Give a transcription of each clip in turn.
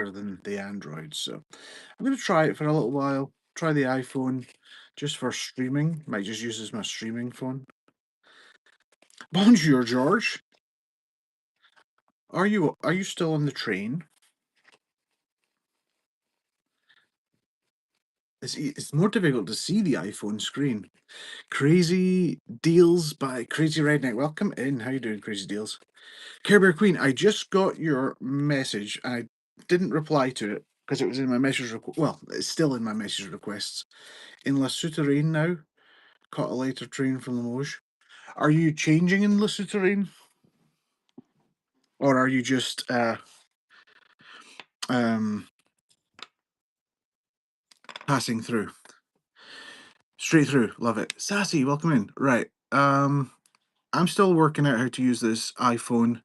than the Android. So I'm going to try it for a little while. Try the iPhone just for streaming. Might just use as my streaming phone. Bonjour, George. Are you still on the train? It's more difficult to see the iPhone screen. Crazy Deals by Crazy Redneck. Welcome in. How you doing, Crazy Deals? Care Bear Queen, I just got your message. I didn't reply to it because it was in my message request. Well, it's still in my message requests. In La Souterraine now. Caught a later train from Limoges. Are you changing in Le Souterrain? Or are you just um, passing through? Straight through. Love it. Sassy, welcome in. Right. I'm still working out how to use this iPhone,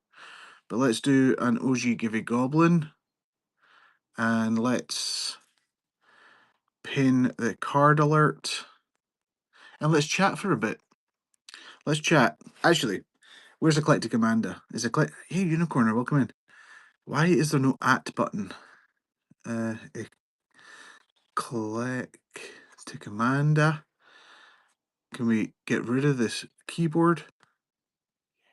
but let's do an OG Givey Goblin. And let's pin the card alert. And let's chat for a bit. Let's chat. Actually, where's Eclectic Amanda? Hey, Unicorner, welcome in. Why is there no at button? Eclectic Amanda. Can we get rid of this keyboard?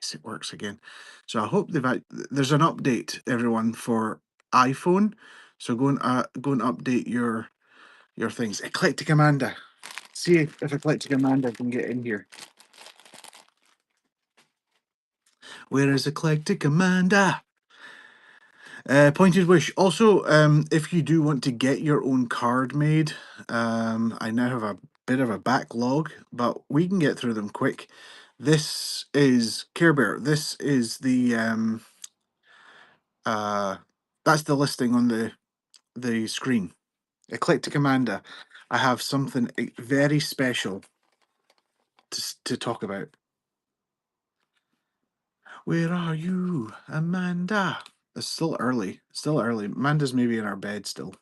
Yes, it works again. So I hope there's an update, everyone, for iPhone. So go and update your things. Eclectic Amanda. See if Eclectic Amanda can get in here. Where is Eclectic Amanda? Pointed Wish. Also, if you do want to get your own card made, I now have a bit of a backlog, but we can get through them quick. This is Care Bear. This is the that's the listing on the screen. Eclectic Amanda. I have something very special to talk about. Where are you, Amanda? It's still early. Still early. Amanda's maybe in our bed still.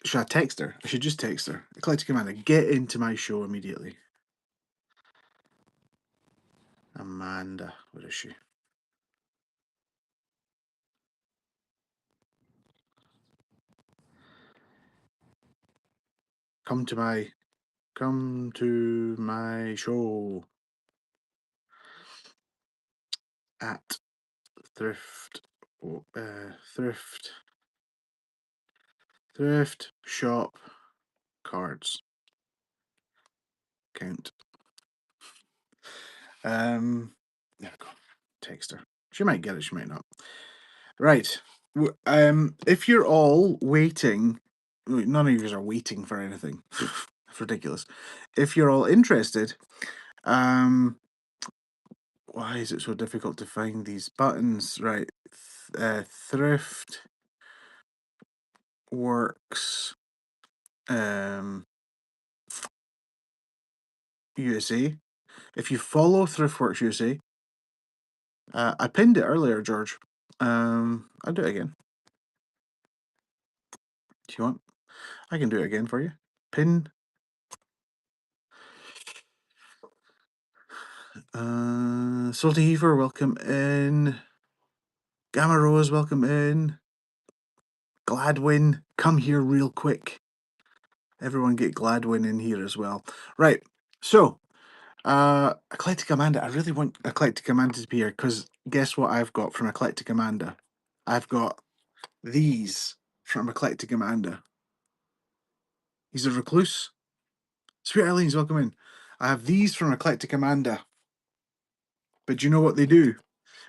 Should I text her? I should just text her. Eclectic Amanda, get into my show immediately. Amanda, where is she? Come to my show at thrift thrift shop cards count. There we go. Text her. She might get it, she might not. Right. If you're all waiting, none of you are waiting for anything. It's ridiculous. If you're all interested, why is it so difficult to find these buttons? Right. Thrift Works USA. If you follow Thriftworks USA, I pinned it earlier, George. I'll do it again. If you want, I can do it again for you. Pin. Salty Heifer, welcome in. Gamma Rose, welcome in. Gladwin, come here real quick. Everyone get Gladwin in here as well. Right, so, Eclectic Amanda, I really want Eclectic Amanda to be here, because guess what I've got from Eclectic Amanda? I've got these from Eclectic Amanda. He's a recluse. Sweet Eileen's welcome in. I have these from Eclectic Amanda. But do you know what they do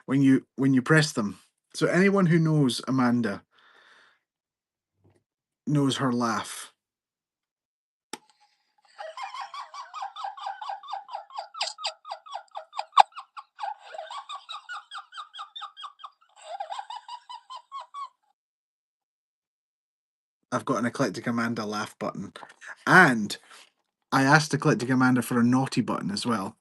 when you press them? So anyone who knows Amanda knows her laugh. I've got an Eclectic Amanda laugh button. And I asked Eclectic Amanda for a naughty button as well.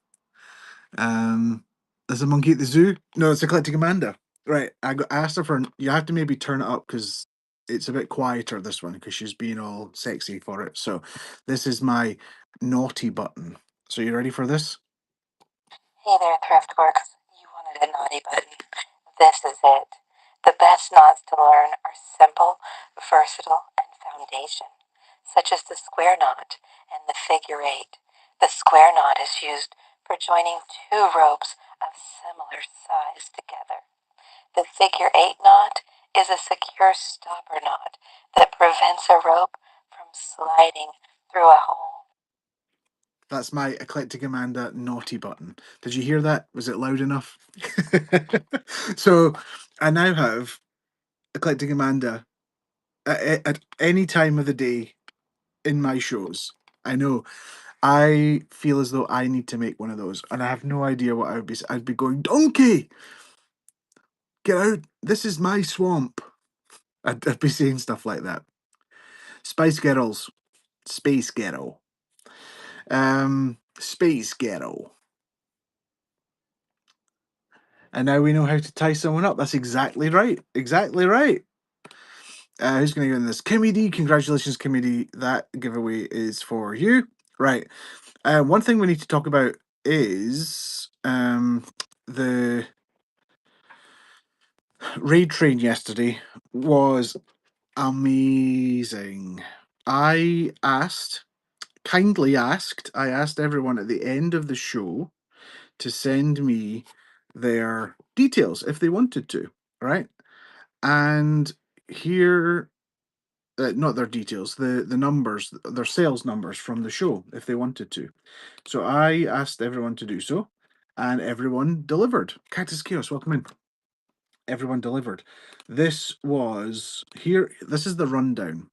There's a monkey at the zoo. No, it's Eclectic Amanda. Right. I asked her for. You have to maybe turn it up because it's a bit quieter this one because she's being all sexy for it. So this is my naughty button. So you ready for this? Hey there, Thriftworks. You wanted a naughty button. This is it. The best best knots to learn are simple, versatile, and foundation, such as the square knot and the figure eight. The square knot is used for joining two ropes of similar size together. The figure eight knot is a secure stopper knot that prevents a rope from sliding through a hole. That's my Eclectic Amanda naughty button. Did you hear that? Was it loud enough? So I now have Eclectic Amanda at any time of the day in my shows. I know. I feel as though I need to make one of those, and I have no idea what I would be. I'd be going, Donkey, get out! This is my swamp. I'd be saying stuff like that. Spice Girls, Space Girl, Space Girl. And now we know how to tie someone up. That's exactly right. Exactly right. Who's going to go in this? Kimmy D. Congratulations, Kimmy D. That giveaway is for you. Right. One thing we need to talk about is the raid train yesterday was amazing. I I asked everyone at the end of the show to send me their details if they wanted to, right? And here, not their details, the numbers, their sales numbers from the show if they wanted to. So I asked everyone to do so, and everyone delivered. Cactus Chaos, welcome in. Everyone delivered. This was here. This is the rundown.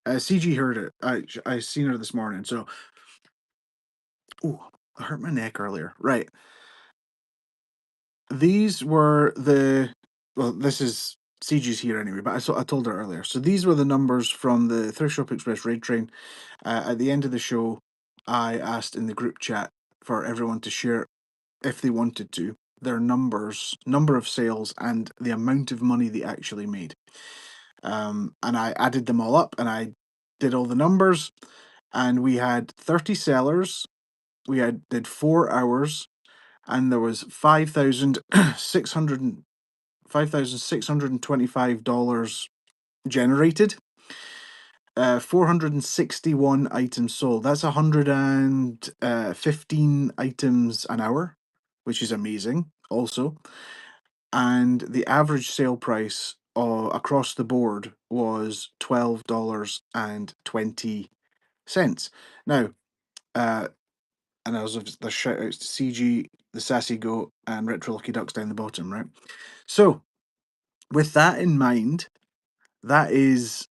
CG heard it. I seen her this morning. So, oh, I hurt my neck earlier. Right. These were the. Well, this is CG's here anyway, but I told her earlier. So these were the numbers from the Thrift Shop Express raid train. At the end of the show, I asked in the group chat for everyone to share, if they wanted to, their number of sales, and the amount of money they actually made. And I added them all up, and I did all the numbers, and we had 30 sellers. We did 4 hours, and there was $5,625 generated. 461 items sold. That's 115 items an hour, which is amazing. Also, and the average sale price across the board was $12.20. Now, uh, and as of the shout outs to CG, the Sassy Goat, and Retro Lucky Ducks down the bottom, right? So, with that in mind, that is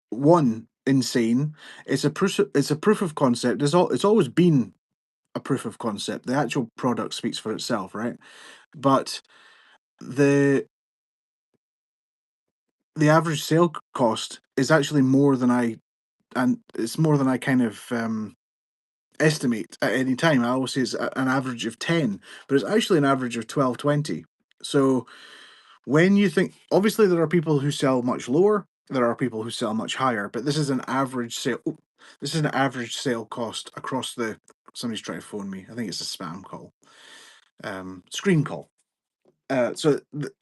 one insane. It's a proof. It's a proof of concept. It's always been a proof of concept. The actual product speaks for itself, right? But the the average sale cost is actually more than and it's more than I kind of estimate at any time. I always say it's an average of 10, but it's actually an average of 12.20. So when you think, obviously there are people who sell much lower, there are people who sell much higher, but this is an average sale. This is an average sale cost across the. Somebody's trying to phone me. I think it's a spam call. Screen call. So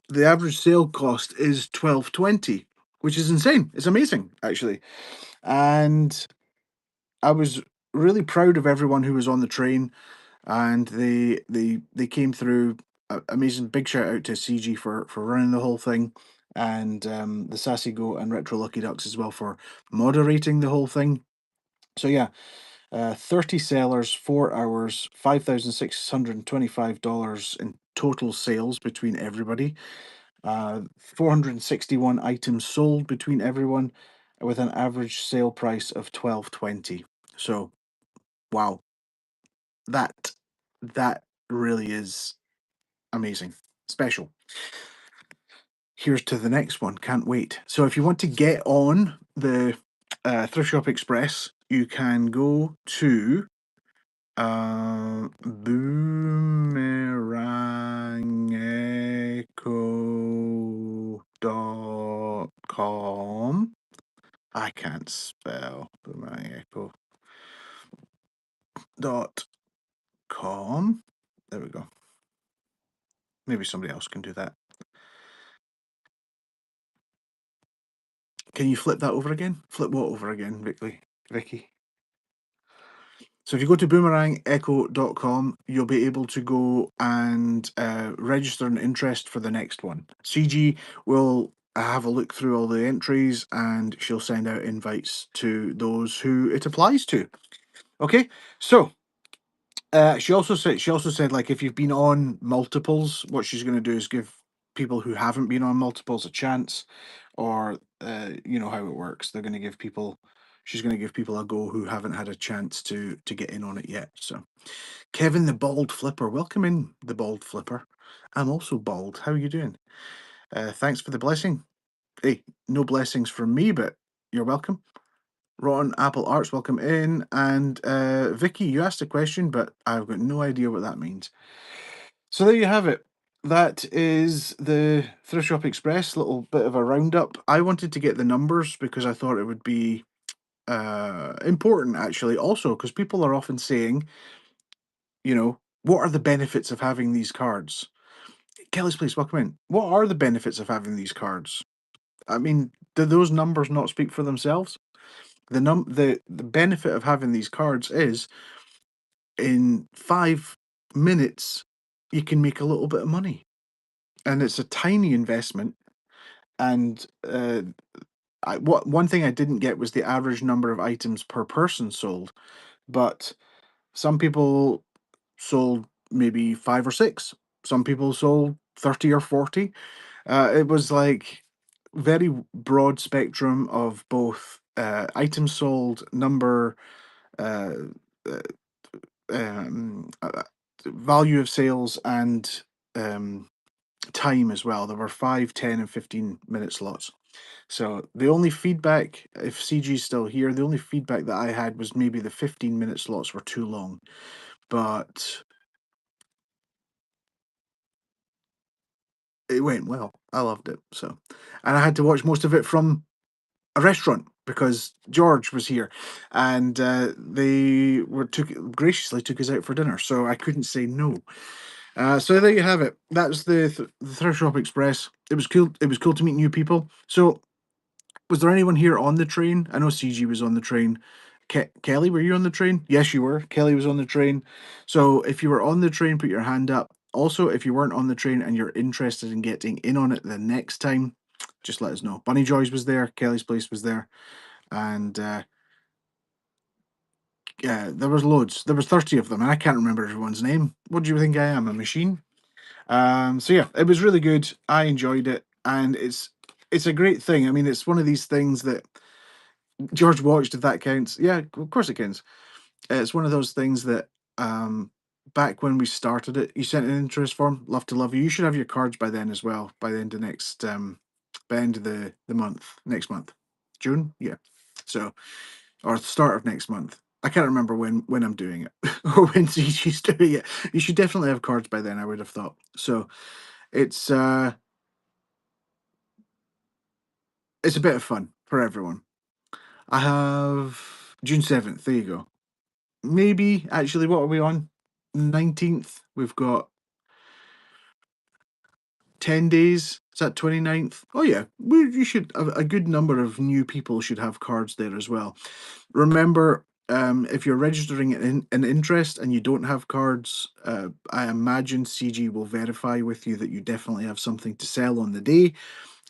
the average sale cost is 12.20, which is insane. It's amazing, actually. And I was really proud of everyone who was on the train, and they came through. Amazing! Big shout out to CG for running the whole thing, and the Sassy Goat and Retro Lucky Ducks as well for moderating the whole thing. So yeah, 30 sellers, 4 hours, $5,625 in total sales between everybody. 461 items sold between everyone, with an average sale price of 12.20. So, wow, that that really is amazing, special. Here's to the next one. Can't wait. So, if you want to get on the Thrift Shop Express, you can go to boomerangecho.com. I can't spell boomerangecho.com. There we go. Maybe somebody else can do that. Can you flip that over again? Flip what over again, Vicky? So if you go to boomerangecho.com, you'll be able to go and register an interest for the next one. CG will have a look through all the entries and she'll send out invites to those who it applies to. Okay, so she also said like if you've been on multiples, what she's going to do is give people who haven't been on multiples a chance, or you know how it works. They're going to give people. She's going to give people a go who haven't had a chance to get in on it yet. So, Kevin the Bald Flipper, welcome in the Bald Flipper. I'm also bald. How are you doing? Thanks for the blessing. Hey, no blessings from me, but you're welcome. Rotten Apple Arts, welcome in. And Vicky, you asked a question, but I've got no idea what that means. So there you have it. That is the Thrift Shop Express, little bit of a roundup. I wanted to get the numbers because I thought it would be important, actually, also, because people are often saying, you know, what are the benefits of having these cards? Kelly's Place, welcome in. What are the benefits of having these cards? I mean, do those numbers not speak for themselves? The benefit of having these cards is in 5 minutes you can make a little bit of money, and it's a tiny investment. And one thing I didn't get was the average number of items per person sold, but some people sold maybe 5 or 6. Some people sold 30 or 40. It was like very broad spectrum of both items sold, number, uh, uh, um, uh, value of sales, and time as well. There were 5, 10, and 15 minute slots. So the only feedback, if CG's still here, the only feedback that I had was maybe the 15-minute slots were too long. But it went well. I loved it. So, and I had to watch most of it from a restaurant because George was here, and they graciously took us out for dinner, so I couldn't say no. So there you have it. That's the Thrift Shop Express. It was cool. It was cool to meet new people. So, was there anyone here on the train? I know CG was on the train. Kelly, were you on the train? Yes, you were. Kelly was on the train. So if you were on the train, put your hand up. Also, if you weren't on the train and you're interested in getting in on it the next time, just let us know. Bunny Joys was there. Kelly's Place was there. And yeah, there was loads. There was 30 of them, and I can't remember everyone's name. What do you think I am, a machine? So yeah, it was really good. I enjoyed it, and it's a great thing. I mean, it's one of these things that George watched, if that counts. Yeah, of course it counts. It's one of those things that back when we started it, you sent an interest form. Love to love you. You should have your cards by then as well. By the end of by the end of the month, next month, June. Yeah. So, or the start of next month. I can't remember when I'm doing it or when she's doing it. You should definitely have cards by then. I would have thought. So it's it's a bit of fun for everyone. I have June 7th. There you go. Maybe actually, what are we on? 19th. We've got 10 days. Is that 29th? Oh yeah, you should a good number of new people should have cards there as well. Remember, if you're registering an interest and you don't have cards, I imagine CG will verify with you that you definitely have something to sell on the day.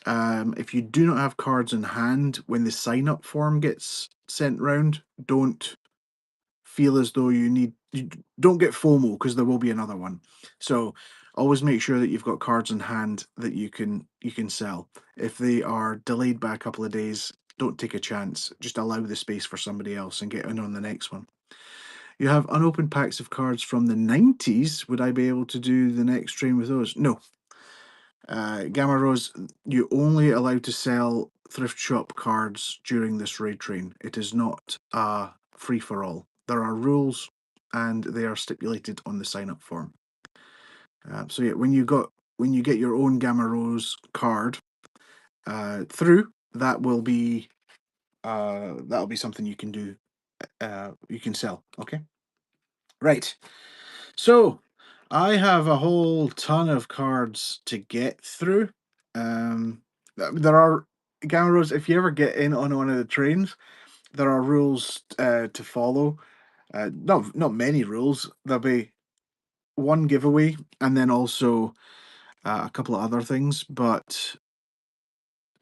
If you do not have cards in hand when the sign up form gets sent round, don't feel as though you don't get FOMO because there will be another one. So always make sure that you've got cards in hand that you can sell. If they are delayed by a couple of days, don't take a chance. Just allow the space for somebody else and get in on the next one. You have unopened packs of cards from the 90s. Would I be able to do the next train with those? No. Gamma Rose, you only allowed to sell thrift shop cards during this raid train. It is not a free for all. There are rules, and they are stipulated on the sign up form. So yeah, when you get your own Gamma Rose card through, that'll be something you can do. You can sell. Okay, right. So I have a whole ton of cards to get through. There are Gamma Rose, if you ever get in on one of the trains, there are rules to follow. Not many rules. There'll be one giveaway and then also a couple of other things. But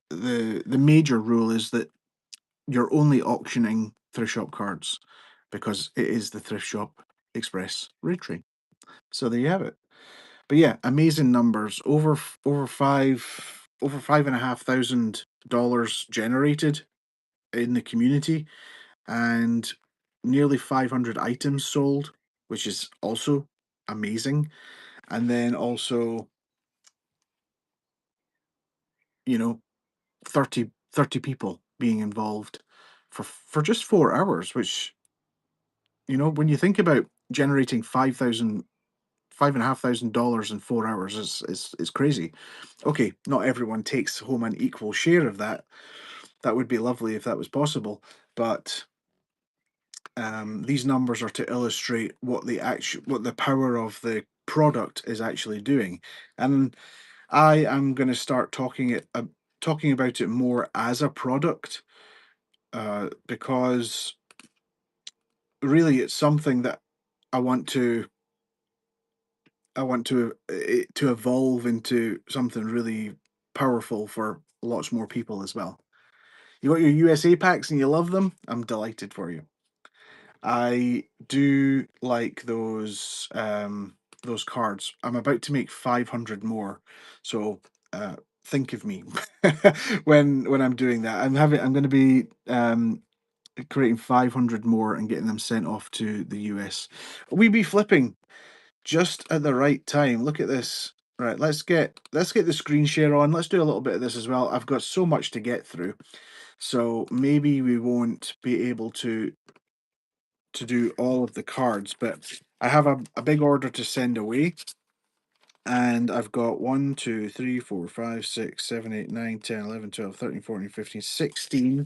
the major rule is that you're only auctioning thrift shop cards because it is the Thrift Shop Express raid train. So there you have it. But yeah, amazing numbers. Over $5,500 generated in the community, and nearly 500 items sold, which is also amazing. And then also, you know, 30 people being involved for just 4 hours, which, when you think about generating $5,500 in 4 hours, is crazy. Okay, not everyone takes home an equal share of that. That would be lovely if that was possible, but these numbers are to illustrate what the power of the product is actually doing. And I am going to start talking about it more as a product, because really it's something that I want to it to evolve into something really powerful for lots more people as well. You got your USA packs and you love them? I'm delighted for you. I do like those cards. I'm about to make 500 more, so think of me when I'm doing that. I'm going to be creating 500 more and getting them sent off to the US. We be flipping just at the right time. Look at this. Right, let's get the screen share on. Let's do a little bit of this as well. I've got so much to get through, so maybe we won't be able to do all of the cards, but I have a big order to send away. And I've got 1, 2, 3, 4, 5, 6, 7, 8, 9, 10, 11, 12, 13, 14, 15, 16,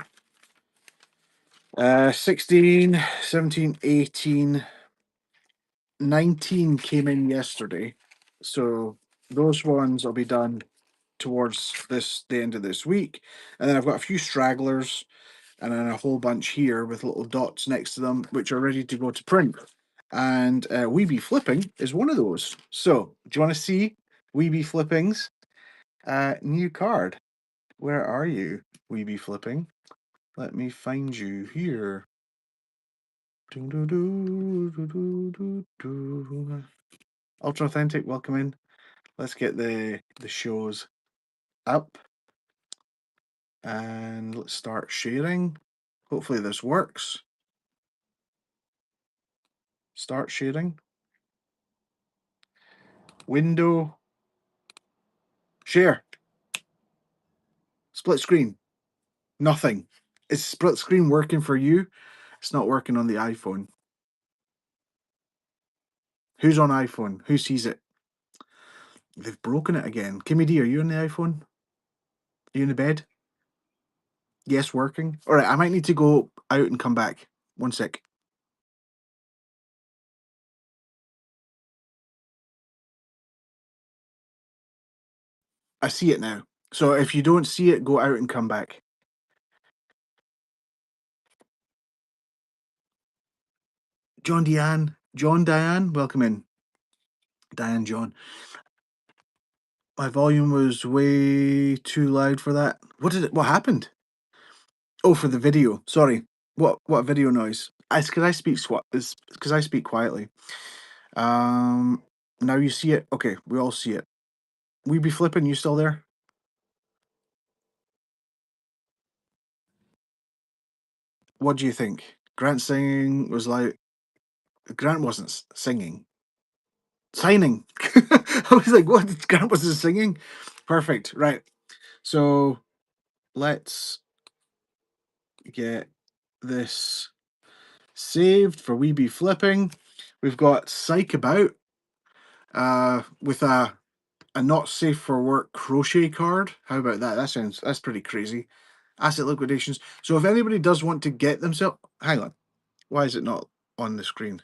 16, 17, 18, 19 came in yesterday. So those ones will be done towards the end of this week. And then I've got a few stragglers and then a whole bunch here with little dots next to them, which are ready to go to print. And Weeby Flipping is one of those. So, do you want to see Weeby Flipping's new card? Where are you, Weeby Flipping? Let me find you here. Ultra Authentic, welcome in. Let's get the shows up and let's start sharing. Hopefully this works. Start sharing. Window. Share. Split screen. Nothing. Is split screen working for you? It's not working on the iPhone. Who's on iPhone? Who sees it? They've broken it again. Kimmy D, are you on the iPhone? Are you in the bed? Yes, working. All right, I might need to go out and come back. One sec. I see it now. So if you don't see it, go out and come back. John Diane, welcome in. Diane John. My volume was way too loud for that. What happened? Oh, for the video. Sorry. What video noise? It's because I speak quietly. Now you see it. Okay, we all see it. We be flipping. You still there? What do you think? Grant singing was like Grant wasn't singing. Signing. I was like, what? Grant wasn't singing. Perfect. Right. So let's get this saved for We Be Flipping. We've got Psych About with a not safe for work crochet card. How about that? That's pretty crazy. Asset liquidations. So if anybody does want to get themselves, hang on, why is it not on the screen?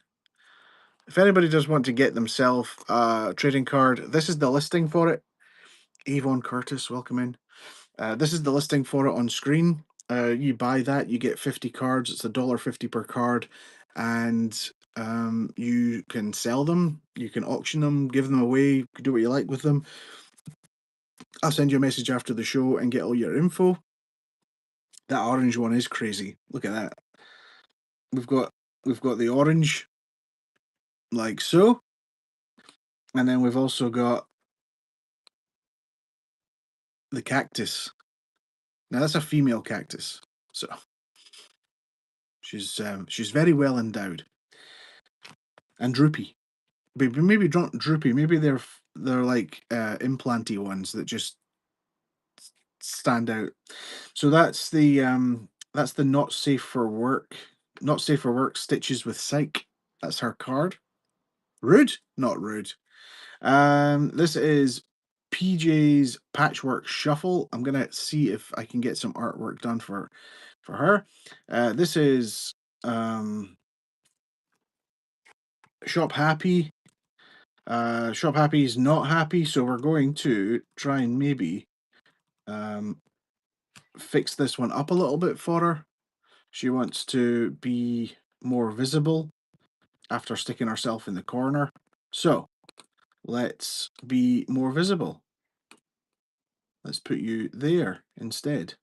If anybody does want to get themselves a trading card, this is the listing for it. Avon Curtis, welcome in. This is the listing for it on screen. You buy that, you get 50 cards. It's $1.50 per card, and you can sell them, you can auction them, give them away, you can do what you like with them. I'll send you a message after the show and get all your info. That orange one is crazy. Look at that. We've got the orange like so, and then we've also got the cactus. Now that's a female cactus, so she's very well endowed and droopy. Maybe not droopy. Maybe they're like implanty ones that just stand out. So that's the not safe for work stitches with psych. That's her card. Rude, not rude. This is PJ's Patchwork Shuffle. I'm gonna see if I can get some artwork done for her. This is Shop Happy. Shop Happy is not happy, so we're going to try and maybe fix this one up a little bit for her. She wants to be more visible after sticking herself in the corner. So let's be more visible. Let's put you there instead.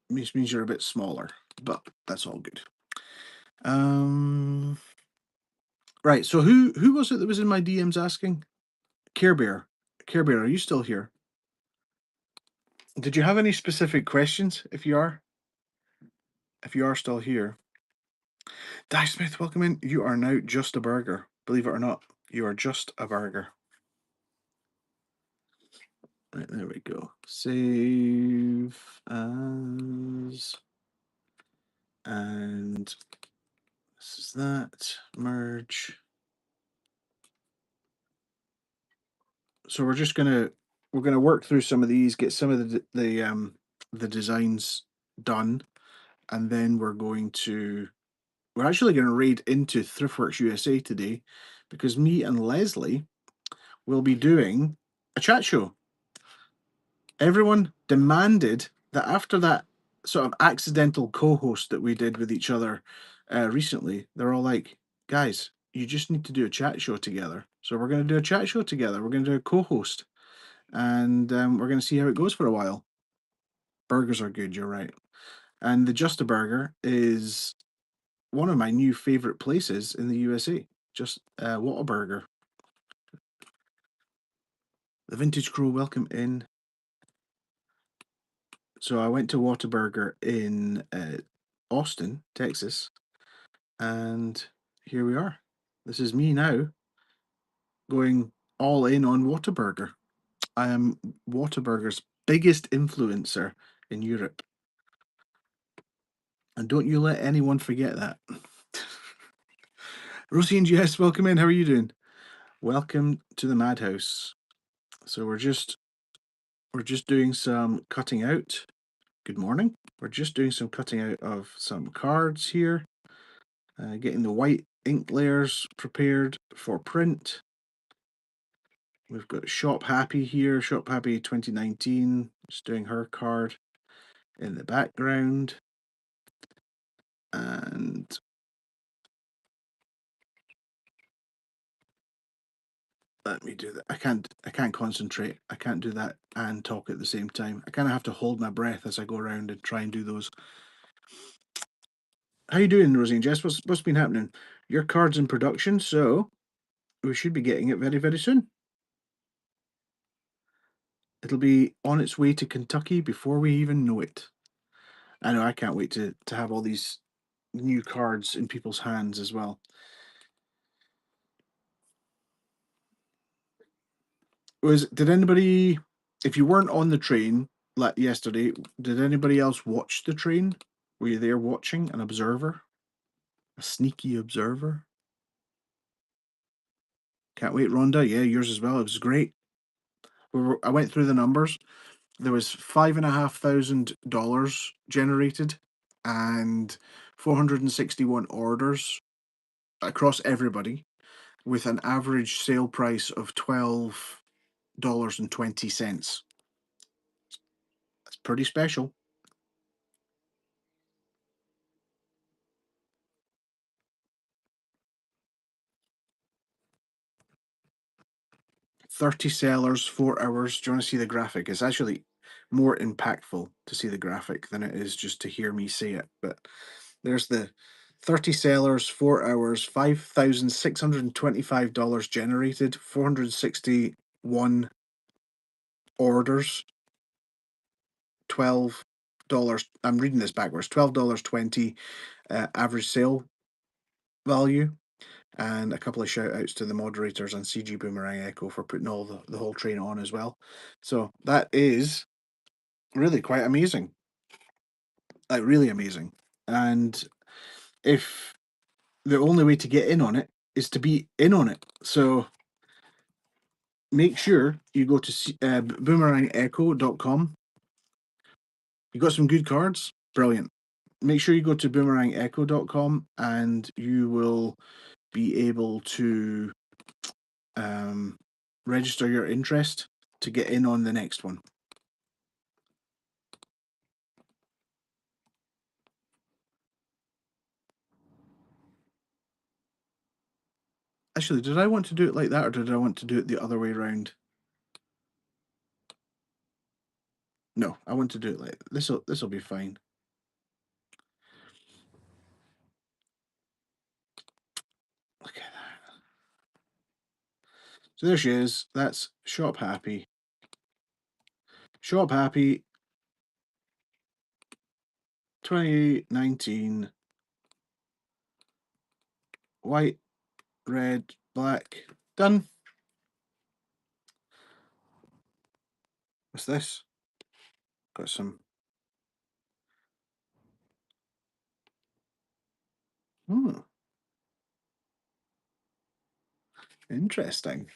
Which means you're a bit smaller, but that's all good. Right. So who was it that was in my DMs asking? Care Bear. Care Bear, are you still here? Did you have any specific questions? If you are still here. Dash Smith, welcome in. You are now just a burger. Believe it or not, you are just a burger. Right, there we go. Save as, and this is that. Merge. So we're gonna work through some of these, get some of the designs done, and then we're actually going to raid into Thriftworks USA today, because me and Leslie will be doing a chat show. Everyone demanded that after that sort of accidental co-host that we did with each other recently, they're all like, guys, you just need to do a chat show together. So we're going to do a chat show together. We're going to do a co-host, and we're going to see how it goes for a while. Burgers are good, you're right. And the Just a Burger is one of my new favorite places in the USA. Just Whataburger. The Vintage Crow, welcome in. So I went to Whataburger in Austin, Texas, and here we are. This is me now going all in on Whataburger. I am Whataburger's biggest influencer in Europe. And don't you let anyone forget that. Rosie and Jess, welcome in. How are you doing? Welcome to the Madhouse. So we're just doing some cutting out. Good morning. We're just doing some cutting out of some cards here. Getting the white ink layers prepared for print. We've got Shop Happy here, Shop Happy 2019, just doing her card in the background. And let me do that. I can't concentrate. I can't do that and talk at the same time. I kind of have to hold my breath as I go around and try and do those. How you doing, Rosie and Jess? What's been happening? Your card's in production, so we should be getting it very, very soon. It'll be on its way to Kentucky before we even know it. I know, I can't wait to have all these new cards in people's hands as well. Did anybody, if you weren't on the train like yesterday, did anybody else watch the train? Were you there watching, an observer? A sneaky observer? Can't wait, Rhonda. Yeah, yours as well. It was great. I went through the numbers. There was $5,500 generated and 461 orders across everybody, with an average sale price of 12 $5.20. That's pretty special. $30 sellers, 4 hours. Do you want to see the graphic? It's actually more impactful to see the graphic than it is just to hear me say it. But there's the 30 sellers, 4 hours, $5,625 generated, 461 orders, $12. I'm reading this backwards. $12.20 average sale value. And a couple of shout outs to the moderators on CG Boomerang Echo for putting all the whole train on as well. So that is really quite amazing. Like really amazing. And if the only way to get in on it is to be in on it. So make sure you go to boomerangecho.com. You got some good cards? Brilliant. Make sure you go to boomerangecho.com and you will be able to register your interest to get in on the next one. Actually, did I want to do it like that, or did I want to do it the other way around? No, I want to do it like this. This will be fine. Look at that. So there she is. That's Shop Happy. Shop Happy 2019. White, red, black. Done. What's this? Got some. Hmm. Interesting.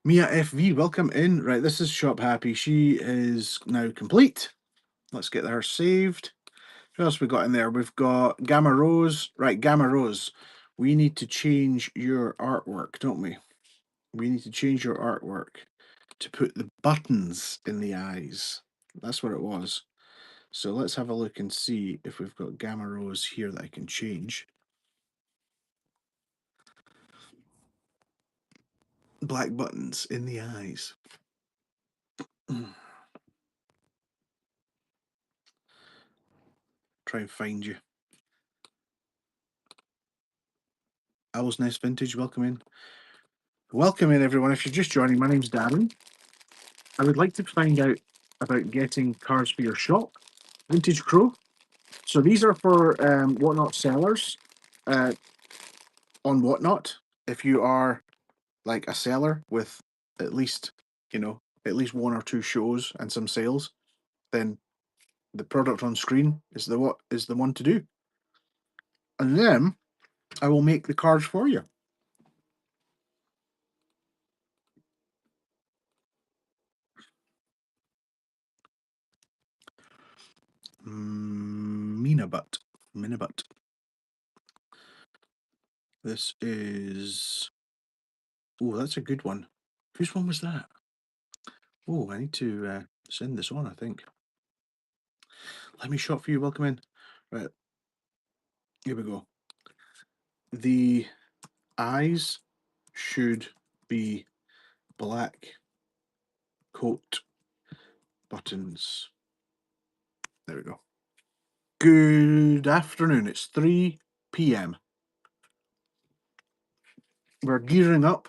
Mia FV, welcome in. Right, this is Shop Happy. She is now complete. Let's get her saved. What else we got in there? We've got Gamma Rose. Right, Gamma Rose. We need to change your artwork, don't we? We need to change your artwork to put the buttons in the eyes. That's what it was. So let's have a look and see if we've got Gamma Rose here that I can change. Black buttons in the eyes. Try and find you. Owl's Nest Vintage, welcome in. Welcome in, everyone. If you're just joining, my name's Darren. I would like to find out about getting cards for your shop, Vintage Crow. So these are for Whatnot sellers on Whatnot. If you are like a seller with at least, at least 1 or 2 shows and some sales, then the product on screen is the one to do. And then I will make the cards for you. Minabut. This is. Oh, that's a good one. Whose one was that? Oh, I need to send this on, I think. Let me shop for you. Welcome in. Right. Here we go. The eyes should be black coat buttons. There we go. Good afternoon. It's 3 p.m. We're gearing up.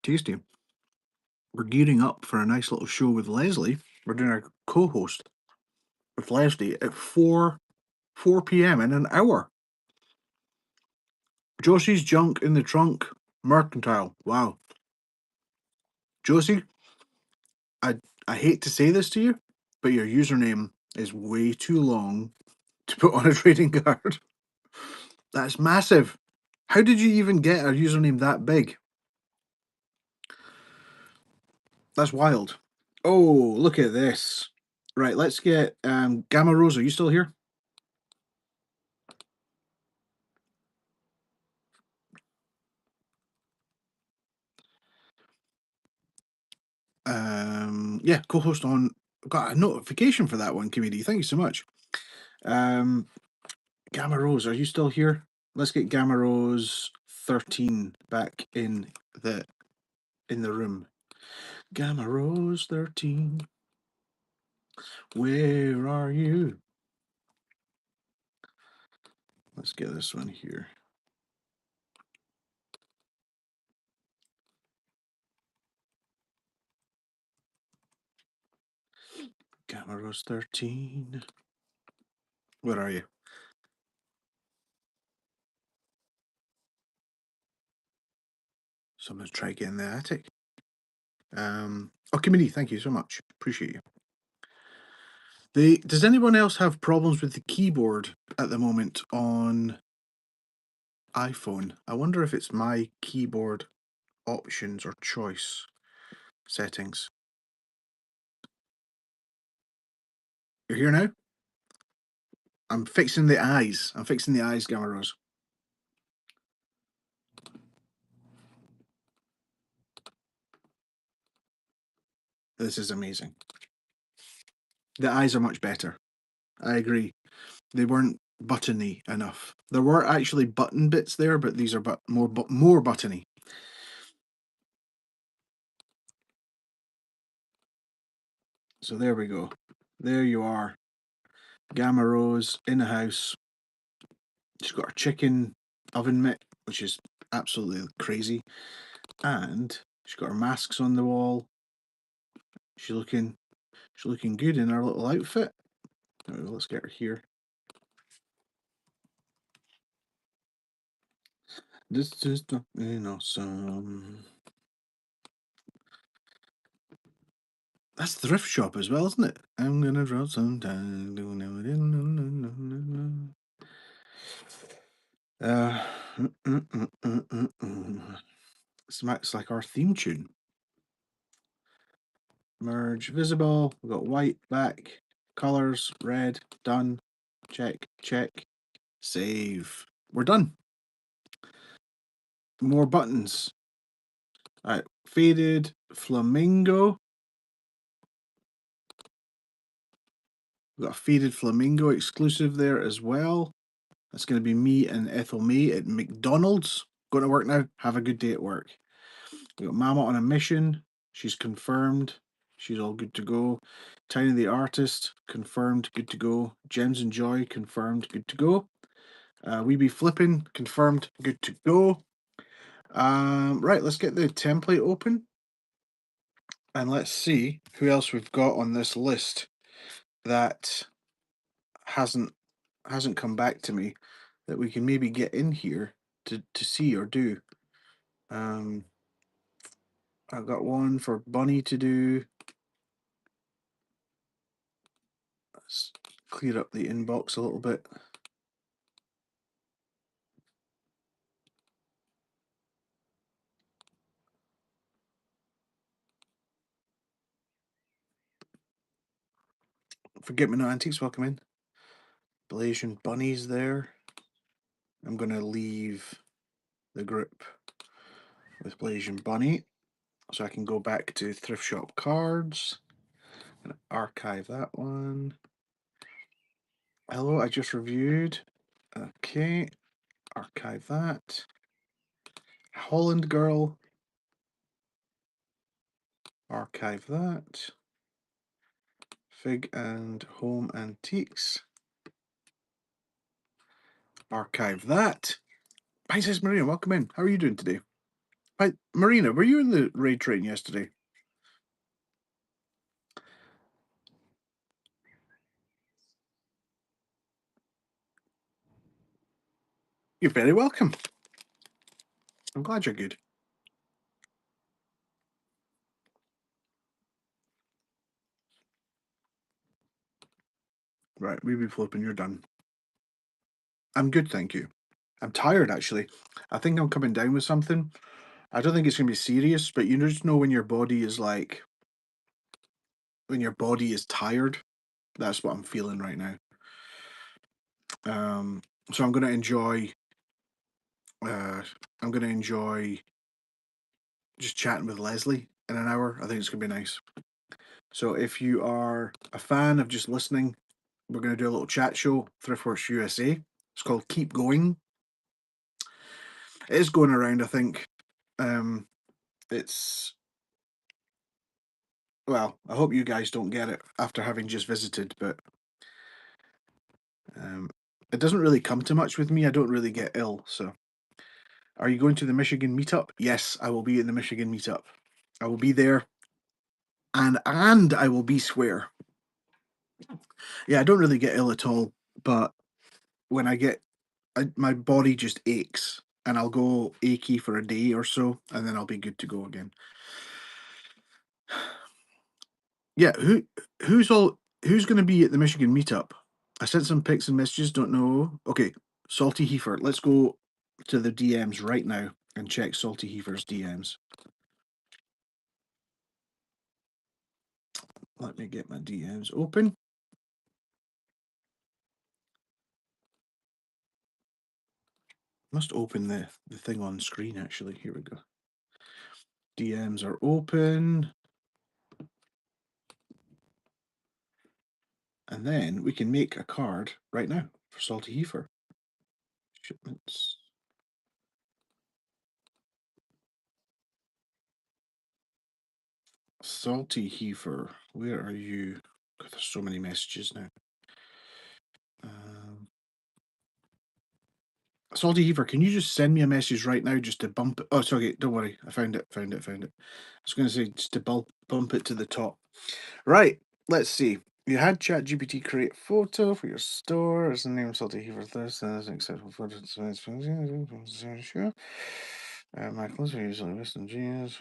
Tasty. We're gearing up for a nice little show with Leslie. We're doing our co-host with Leslie at 4 p.m. in an hour. Josie's Junk in the Trunk Mercantile. Wow. Josie, I hate to say this to you, but your username is way too long to put on a trading card. That's massive. How did you even get a username that big? That's wild. Oh, look at this. Right, let's get Gamma Rose. Are you still here? Yeah, co-host on. Got a notification for that one, committee. Thank you so much. Um, Gamma Rose, are you still here? Let's get Gamma Rose 13 back the in the room. Gamma Rose 13, where are you? Let's get this one here. Gamma Rose 13. Where are you? So I'm going to try again in the attic. Oh, committee, thank you so much. Appreciate you. Does anyone else have problems with the keyboard at the moment on iPhone? I wonder if it's my keyboard options or choice settings. You're here now? I'm fixing the eyes. I'm fixing the eyes, Gamma Rose. This is amazing. The eyes are much better. I agree. They weren't buttony enough. There were actually button bits there, but these are more buttony. So there we go. There you are. Gamma Rose in the house. She's got her chicken oven mitt, which is absolutely crazy. And she's got her masks on the wall. She's looking good in her little outfit. Let's get her here. This is awesome. That's thrift shop as well, isn't it? I'm gonna draw some time. It's like our theme tune. Merge visible. We've got white back. Colors red. Done. Check. Check. Save. We're done. More buttons. All right. Faded flamingo. We've got a faded flamingo exclusive there as well. That's going to be me and Ethel May at McDonald's. Going to work now. Have a good day at work. We got Mama on a mission. She's confirmed. She's all good to go. Tiny the artist confirmed. Good to go. Gems and Joy confirmed. Good to go. We be flipping confirmed. Good to go. Right, let's get the template open and let's see who else we've got on this list that hasn't come back to me that we can maybe get in here to see or do. I've got one for Bunny to do. Let's clear up the inbox a little bit. Forget Me Not Antiques, welcome in. Blasian Bunny's there. I'm going to leave the group with Blasian Bunny so I can go back to Thrift Shop Cards and archive that one. Hello, I just reviewed. Okay, archive that. Holland Girl. Archive that. Fig and Home Antiques. Archive that. Princess Marina, welcome in. How are you doing today? Hi, Marina, were you in the raid train yesterday? You're very welcome. I'm glad you're good. Right, we be flipping, you're done. I'm good, thank you. I'm tired, actually. I think I'm coming down with something. I don't think it's going to be serious, but you just know when your body is like, when your body is tired. That's what I'm feeling right now. So I'm going to enjoy. I'm going to enjoy just chatting with Leslie in an hour. I think it's going to be nice. So if you are a fan of just listening, we're going to do a little chat show, Thriftworks USA. It's called Keep Going. It is going around, I think. It's, well, I hope you guys don't get it after having just visited, but it doesn't really come to much with me. I don't really get ill, so. Are you going to the Michigan meetup? Yes, I will be in the Michigan meetup. I will be there, and I will be square. Yeah, I don't really get ill at all, but when I get, my body just aches, and I'll go achy for a day or so, and then I'll be good to go again. Yeah, who's going to be at the Michigan meetup? I sent some pics and messages. Don't know. Okay, Salty Heifer. Let's go to the DMs right now and check Salty Heifer's DMs. Let me get my DMs open. Must open the thing on screen, actually. Here we go. DMs are open. And then we can make a card right now for Salty Heifer. Shipments. Salty Heifer, where are you? God, there's so many messages now. Salty Heifer, can you just send me a message right now just to bump it? Oh, sorry, don't worry. I found it. I was going to say just to bump it to the top. Right, let's see. You had ChatGPT create a photo for your store. As the name Salty Heifer Thirst as an acceptable photo. Sure. Michael's are usually Western genius.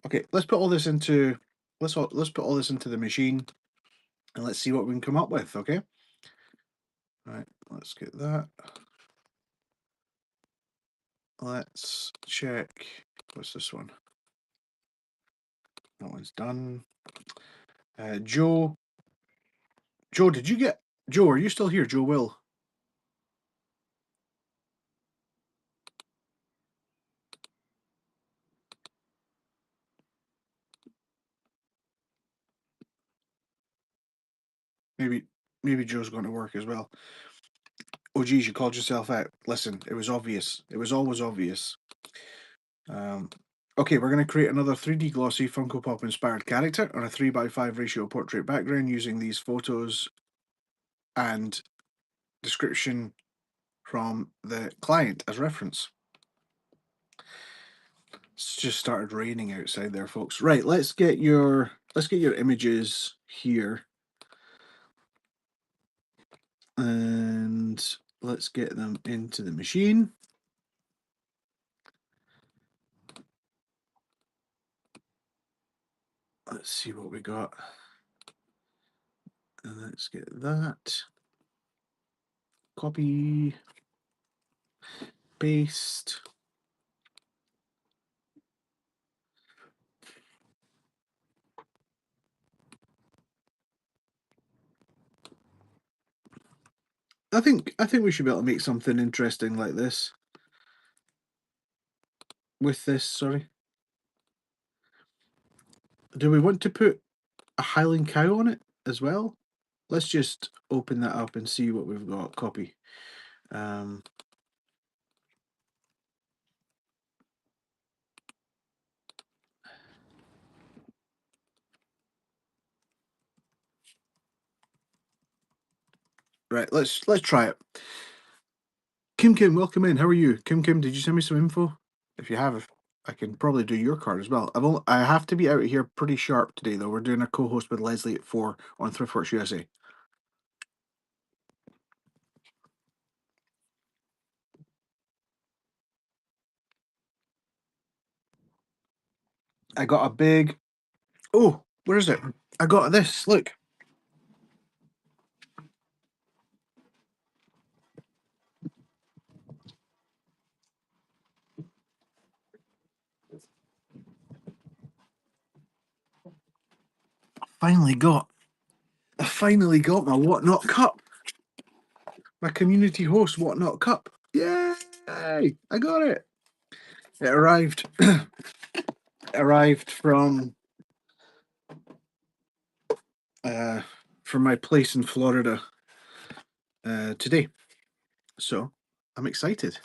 Okay, let's put all this into let's put all this into the machine and let's see what we can come up with, okay? Right, let's get that. Let's check. What's this one? That one's done. Joe. Joe, did you get... Joe, are you still here? Joe Will. Maybe Joe's going to work as well. Oh, geez, you called yourself out. Listen, it was obvious. It was always obvious. Okay, we're going to create another 3D glossy Funko Pop inspired character on a 3:5 ratio portrait background using these photos and description from the client as reference. It's just started raining outside there, folks. Right, let's get your images here. And let's get them into the machine. Let's see what we got. And let's get that. Copy. Paste. I think we should be able to make something interesting like this. With this, sorry. Do we want to put a Highland cow on it as well? Let's just open that up and see what we've got. Copy. Right, let's try it. Kim, welcome in. How are you? Kim, did you send me some info? If you have, I can probably do your card as well. I have to be out of here pretty sharp today, though. We're doing a co-host with Leslie at 4 on Thriftworks USA. I got a big... Oh, where is it? I got this. Look. I finally got my Whatnot cup. My community host Whatnot cup. Yay! I got it. It arrived. arrived from my place in Florida today. So I'm excited.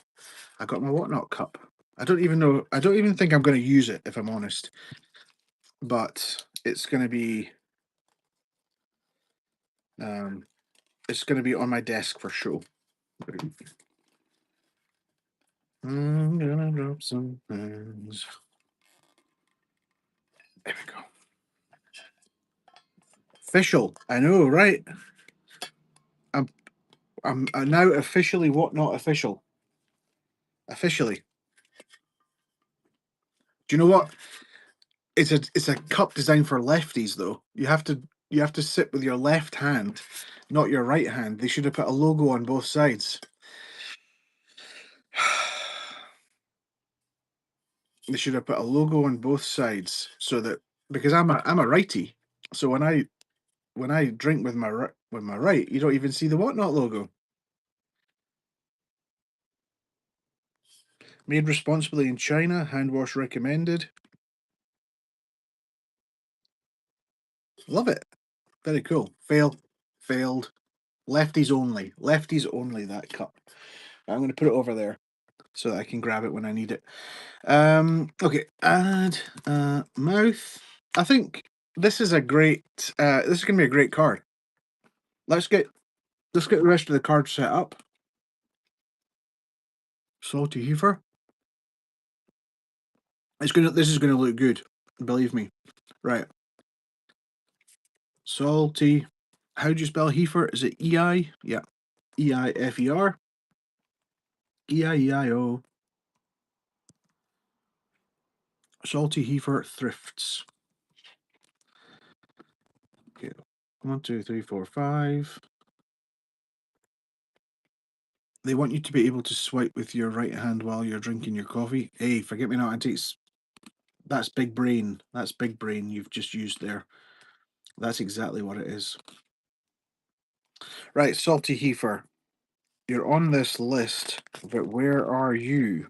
I got my whatnot cup. I don't even think I'm going to use it, if I'm honest. But it's going to be on my desk for show. I'm gonna drop some things. There we go. Official. I know, right? I'm now officially whatnot official. Officially. Do you know what? It's a cup designed for lefties though. You have to sit with your left hand, not your right hand. They should have put a logo on both sides. They should have put a logo on both sides so that, because I'm a righty, so when I drink with my right, you don't even see the whatnot logo. Made responsibly in China. Hand wash recommended. Love it. Very cool. Failed. Lefties only. Lefties only, that cup. I'm going to put it over there so that I can grab it when I need it. Okay, add mouth. I think this is a great. This is going to be a great card. Let's get the rest of the cards set up. Salty heifer. This is gonna look good. Believe me. Right. Salty. How do you spell heifer? Is it E-I? Yeah. E-I-F-E-R. E-I-E-I-O. Salty heifer thrifts. Okay. 1, 2, 3, 4, 5. They want you to be able to swipe with your right hand while you're drinking your coffee. Hey, forget me not, antiques. That's big brain. That's big brain you've just used there. That's exactly what it is. Right, salty heifer. You're on this list, but where are you?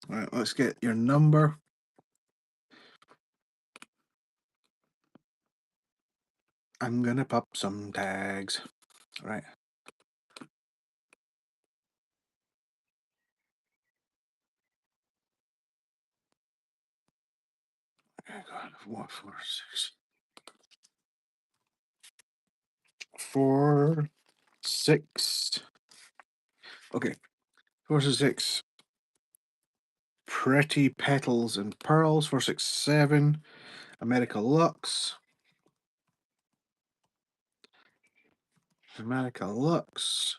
All right, let's get your number. I'm gonna pop some tags. All right. God, what 4, 6, 4, 6. Okay, 4, 6. Pretty petals and pearls. 4, 6, 7. America Lux. America Lux.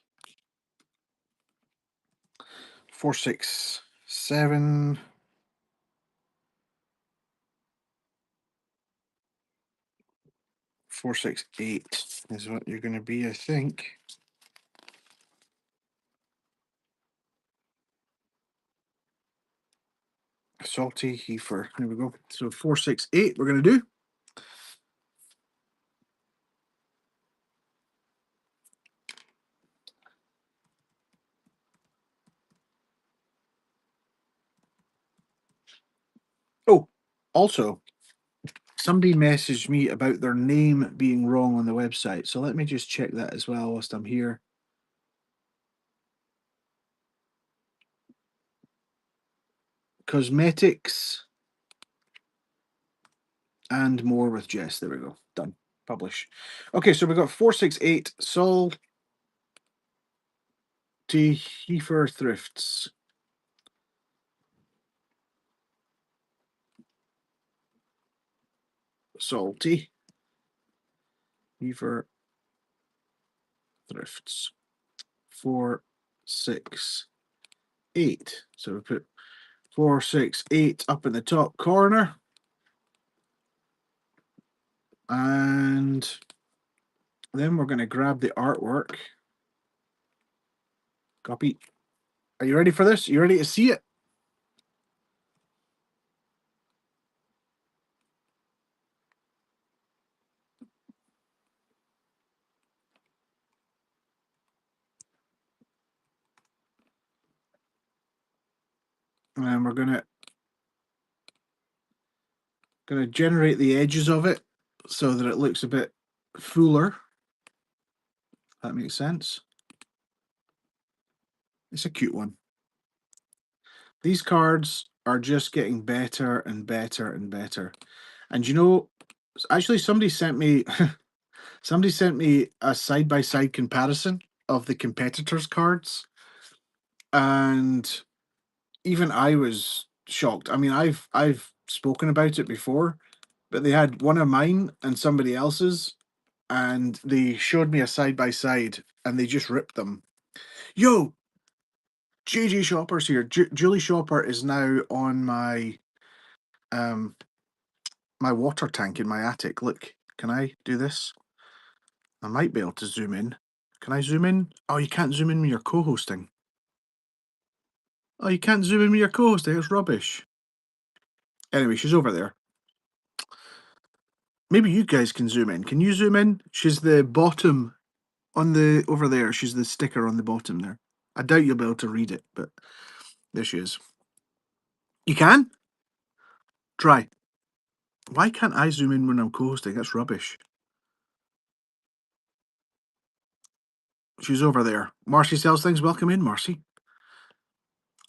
4, 6, 7. 4, 6, 8 is what you're gonna be, I think. Salty heifer. There we go. So 4, 6, 8 we're gonna do. Oh, also, somebody messaged me about their name being wrong on the website. So let me just check that as well whilst I'm here. Cosmetics and more with Jess. There we go. Done. Publish. Okay, so we've got 4, 6, 8. Salty heifer thrifts. Salty heifer thrifts. 4, 6, 8. So we put 4, 6, 8 up in the top corner. And then we're going to grab the artwork Copy. Are you ready for this? You ready to see it? And we're gonna generate the edges of it so that it looks a bit fuller. That makes sense. It's a cute one. These cards are just getting better and better and better. And you know, actually somebody sent me a side-by-side comparison of the competitors' cards, and even I was shocked. I mean, I've spoken about it before, but they had one of mine and somebody else's, and they showed me a side-by-side and they just ripped them. Yo, JJ Shopper's here. Julie Shopper is now on um my water tank in my attic. Look, can I do this? I might be able to zoom in. Can I zoom in? Oh, you can't zoom in when you're co-hosting. Oh, you can't zoom in when you're co-hosting. It's rubbish. Anyway, she's over there. Maybe you guys can zoom in. Can you zoom in? She's the bottom on the over there. She's the sticker on the bottom there. I doubt you'll be able to read it, but there she is. You can? Try. Why can't I zoom in when I'm co-hosting? That's rubbish. She's over there. Marcy sells things. Welcome in, Marcy.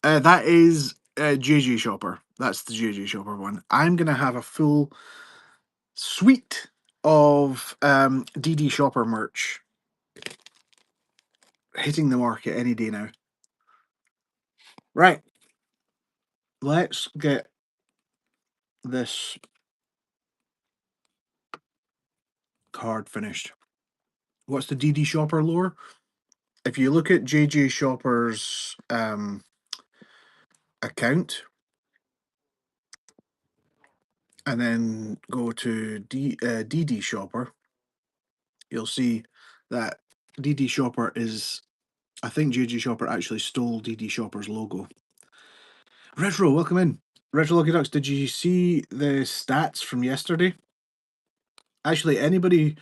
That is JJ Shopper. That's the JJ Shopper one. I'm gonna have a full suite of DD Shopper merch hitting the market any day now. Right. Let's get this card finished. What's the DD Shopper lore? If you look at JJ Shopper's account and then go to DD Shopper, you'll see that DD Shopper is, I think JJ Shopper actually stole DD Shopper's logo. Retro, welcome in. Retro Lucky Ducks, did you see the stats from yesterday? Actually, anybody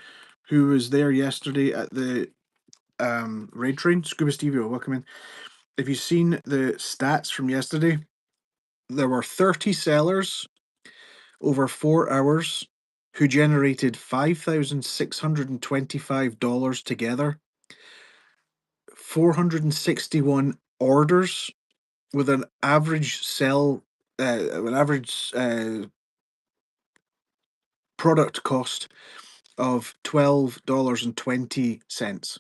who was there yesterday at the raid train, Scuba Stevie, welcome in. If you've seen the stats from yesterday, there were 30 sellers over 4 hours who generated $5,625 together, 461 orders with an average product cost of $12.20.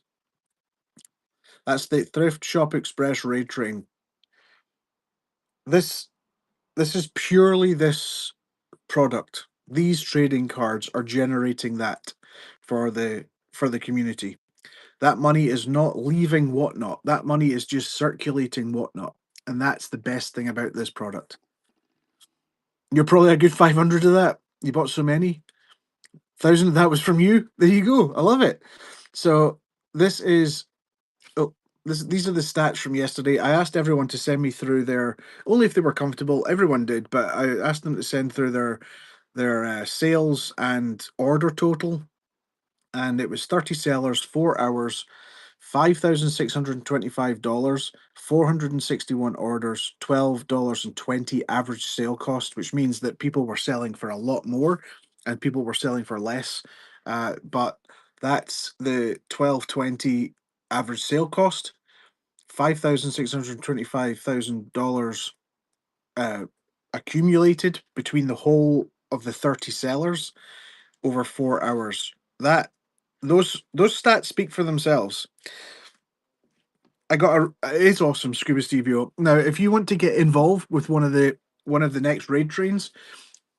That's the Thrift Shop Express raid train. This is purely this product. These trading cards are generating that for the community. That money is not leaving Whatnot. That money is just circulating Whatnot. And that's the best thing about this product. You're probably a good 500 of that. You bought so many. 1,000 of that was from you. There you go. I love it. So this is these are the stats from yesterday. I asked everyone to send me through their, only if they were comfortable. Everyone did, but I asked them to send through their sales and order total, and it was 30 sellers, 4 hours, $5,625, 461 orders, $12.20 average sale cost, which means that people were selling for a lot more and people were selling for less. But that's the $12.20 average sale cost. $5,625,000 accumulated between the whole of the 30 sellers over 4 hours. That those stats speak for themselves. I got a it's awesome, Scuba Stevio. Now, if you want to get involved with one of the next raid trains,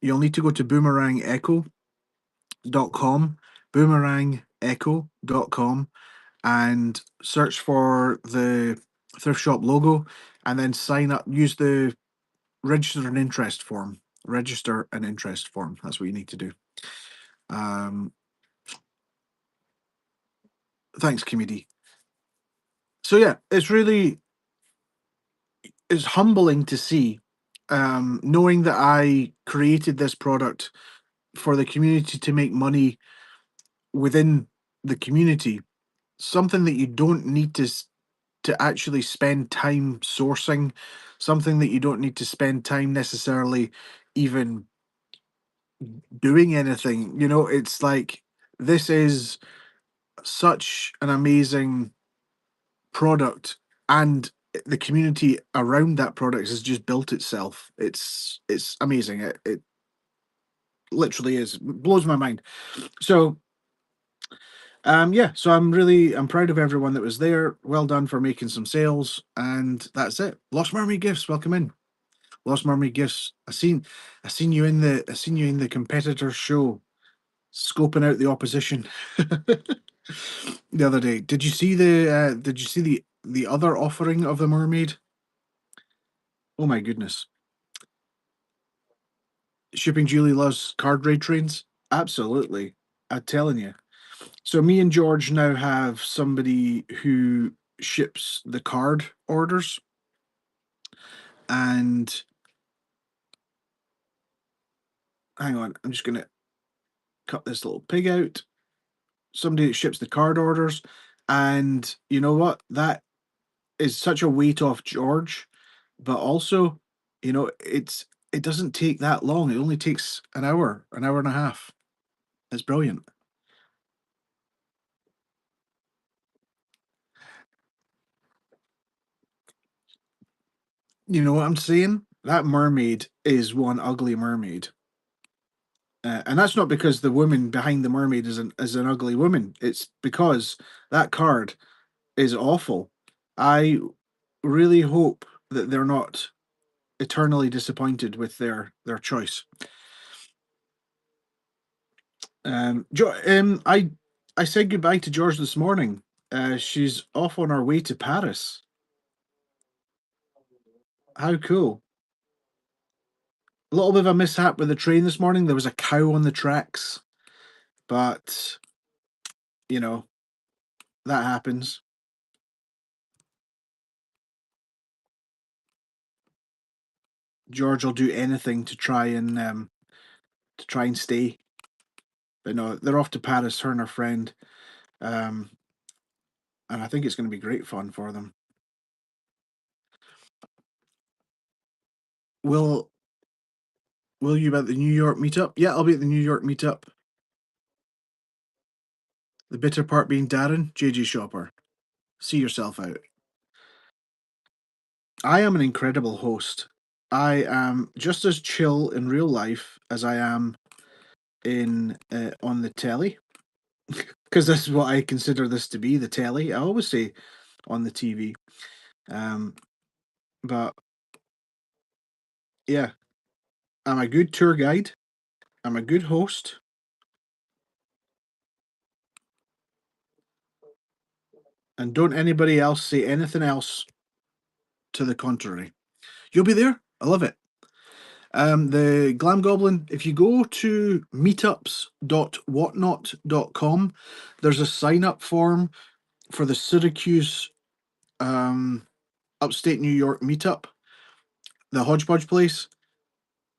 you'll need to go to boomerangecho.com, boomerangecho.com, and search for the thrift shop logo, and then sign up. Use the register an interest form. Register an interest form. That's what you need to do. Thanks, Kimmy D. So yeah, it's really is humbling to see, knowing that I created this product for the community to make money within the community, something that you don't need to actually spend time sourcing, something that you don't need to spend time necessarily even doing anything. You know, it's like this is such an amazing product, and the community around that product has just built itself. It's amazing. It literally is. It blows my mind. So yeah, so I'm proud of everyone that was there. Well done for making some sales, and that's it. Lost Mermaid Gifts, welcome in. Lost Mermaid Gifts. I seen you in the competitor show, scoping out the opposition the other day. Did you see the other offering of the mermaid? Oh my goodness. Shipping Julie loves card raid trains? Absolutely. I'm telling you. So me and George now have somebody who ships the card orders, and hang on, I'm just gonna cut this little pig out. Somebody that ships the card orders, and you know what? That is such a weight off George, but also, it doesn't take that long. It only takes an hour and a half. It's brilliant. You know what I'm saying? That mermaid is one ugly mermaid. And that's not because the woman behind the mermaid is an ugly woman. It's because that card is awful. I really hope that they're not eternally disappointed with their choice. I said goodbye to George this morning. She's off on her way to Paris. How cool! A little bit of a mishap with the train this morning. There was a cow on the tracks, but you know that happens. George will do anything to try and stay. But no, they're off to Paris, her and her friend, um, and I think it's going to be great fun for them. Will Will you be at the New York meetup? Yeah, I'll be at the New York meetup. The bitter part being Darren, JJ Shopper. See yourself out. I am an incredible host. I am just as chill in real life as I am in on the telly, because this is what I consider this to be, the telly. I always say on the TV, um, but yeah, I'm a good tour guide. I'm a good host, and don't anybody else say anything else to the contrary. You'll be there. I love it. The Glam Goblin, if you go to meetups.whatnot.com, there's a sign up form for the Syracuse upstate New York meetup, the Hodgepodge place.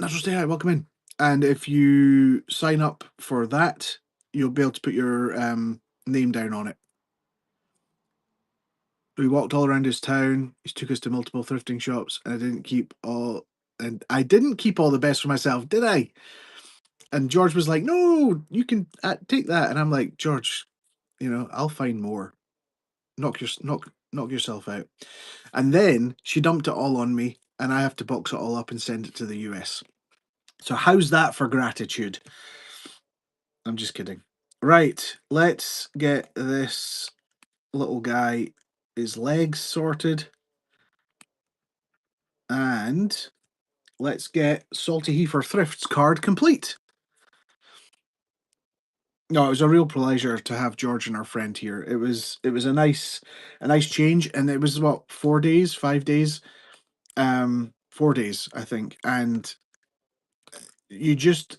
Natural Stay High, welcome in. And if you sign up for that, you'll be able to put your name down on it. We walked all around his town. He took us to multiple thrifting shops, and I didn't keep all the best for myself, did I? And George was like, "No, you can take that." And I'm like, "George, I'll find more. Knock yourself out." And then she dumped it all on me, and I have to box it all up and send it to the US. So how's that for gratitude? I'm just kidding. Right, let's get this little guy his legs sorted, and let's get Salty Heifer Thrifts card complete. No, it was a real pleasure to have George and our friend here. It was a nice change, and it was what 4 days, 5 days, 4 days I think, and you just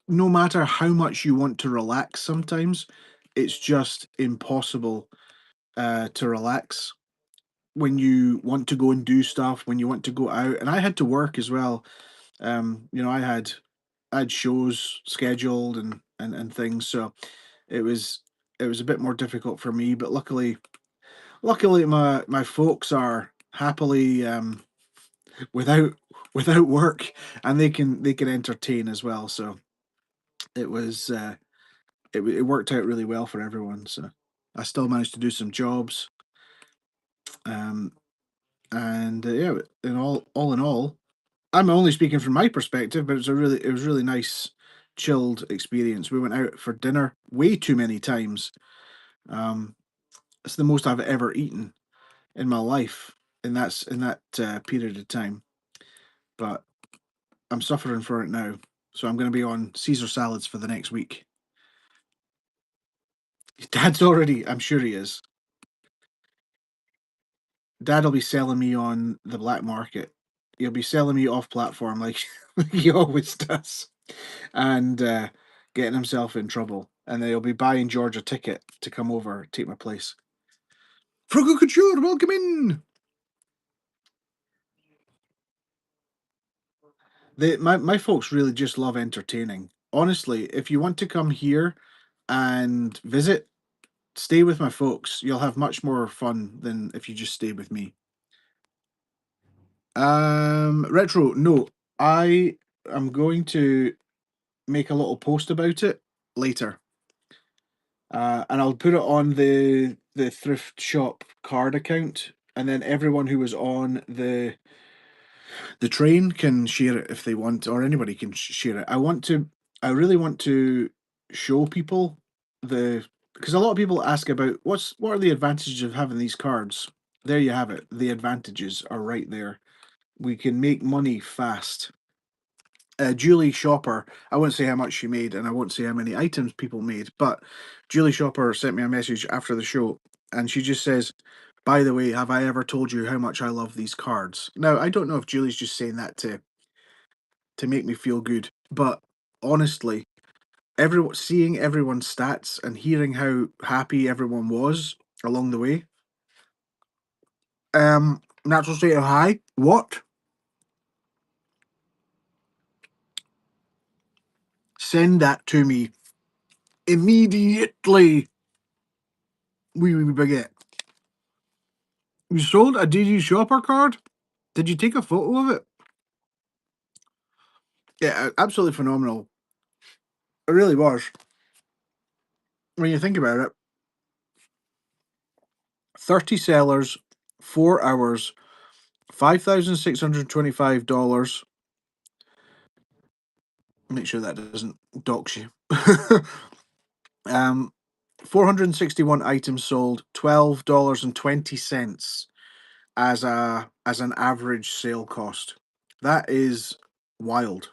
no matter how much you want to relax, sometimes it's just impossible to relax when you want to go and do stuff, when you want to go out, and I had to work as well. You know, I had shows scheduled and things, so it was it was a bit more difficult for me. But luckily, my folks are happily without without work, and they can entertain as well. So it was it worked out really well for everyone. So I still managed to do some jobs, um, and yeah, all in all, I'm only speaking from my perspective, but it was really nice, chilled experience. We went out for dinner way too many times. Um, it's the most I've ever eaten in my life, and that's in that period of time. But I'm suffering for it now, so I'm going to be on Caesar salads for the next week. Dad's already, I'm sure he is. Dad'll be selling me on the black market. He'll be selling me off platform like he always does, and getting himself in trouble. And then he'll be buying George a ticket to come over, take my place. Frugal Couture, welcome in. My folks really just love entertaining. Honestly, if you want to come here and visit, stay with my folks. You'll have much more fun than if you just stay with me. Retro, no, I am going to make a little post about it later, and I'll put it on the thrift shop card account, and then everyone who was on the train can share it if they want, or anybody can share it. I really want to show people the because a lot of people ask about what are the advantages of having these cards. There you have it. The advantages are right there. We can make money fast. Julie Shopper, I won't say how much she made, and I won't say how many items people made, but Julie Shopper sent me a message after the show, and she just says, "By the way, have I ever told you how much I love these cards?" Now, I don't know if Julie's just saying that to make me feel good, but honestly, seeing everyone's stats and hearing how happy everyone was along the way. Natural state of high. What? Send that to me immediately. We baguette. You sold a DD Shopper card? Did you take a photo of it? Yeah, absolutely phenomenal. It really was. When you think about it, 30 sellers, 4 hours, $5,625. Make sure that doesn't dox you. um, 461 items sold, $12.20 as an average sale cost. That is wild.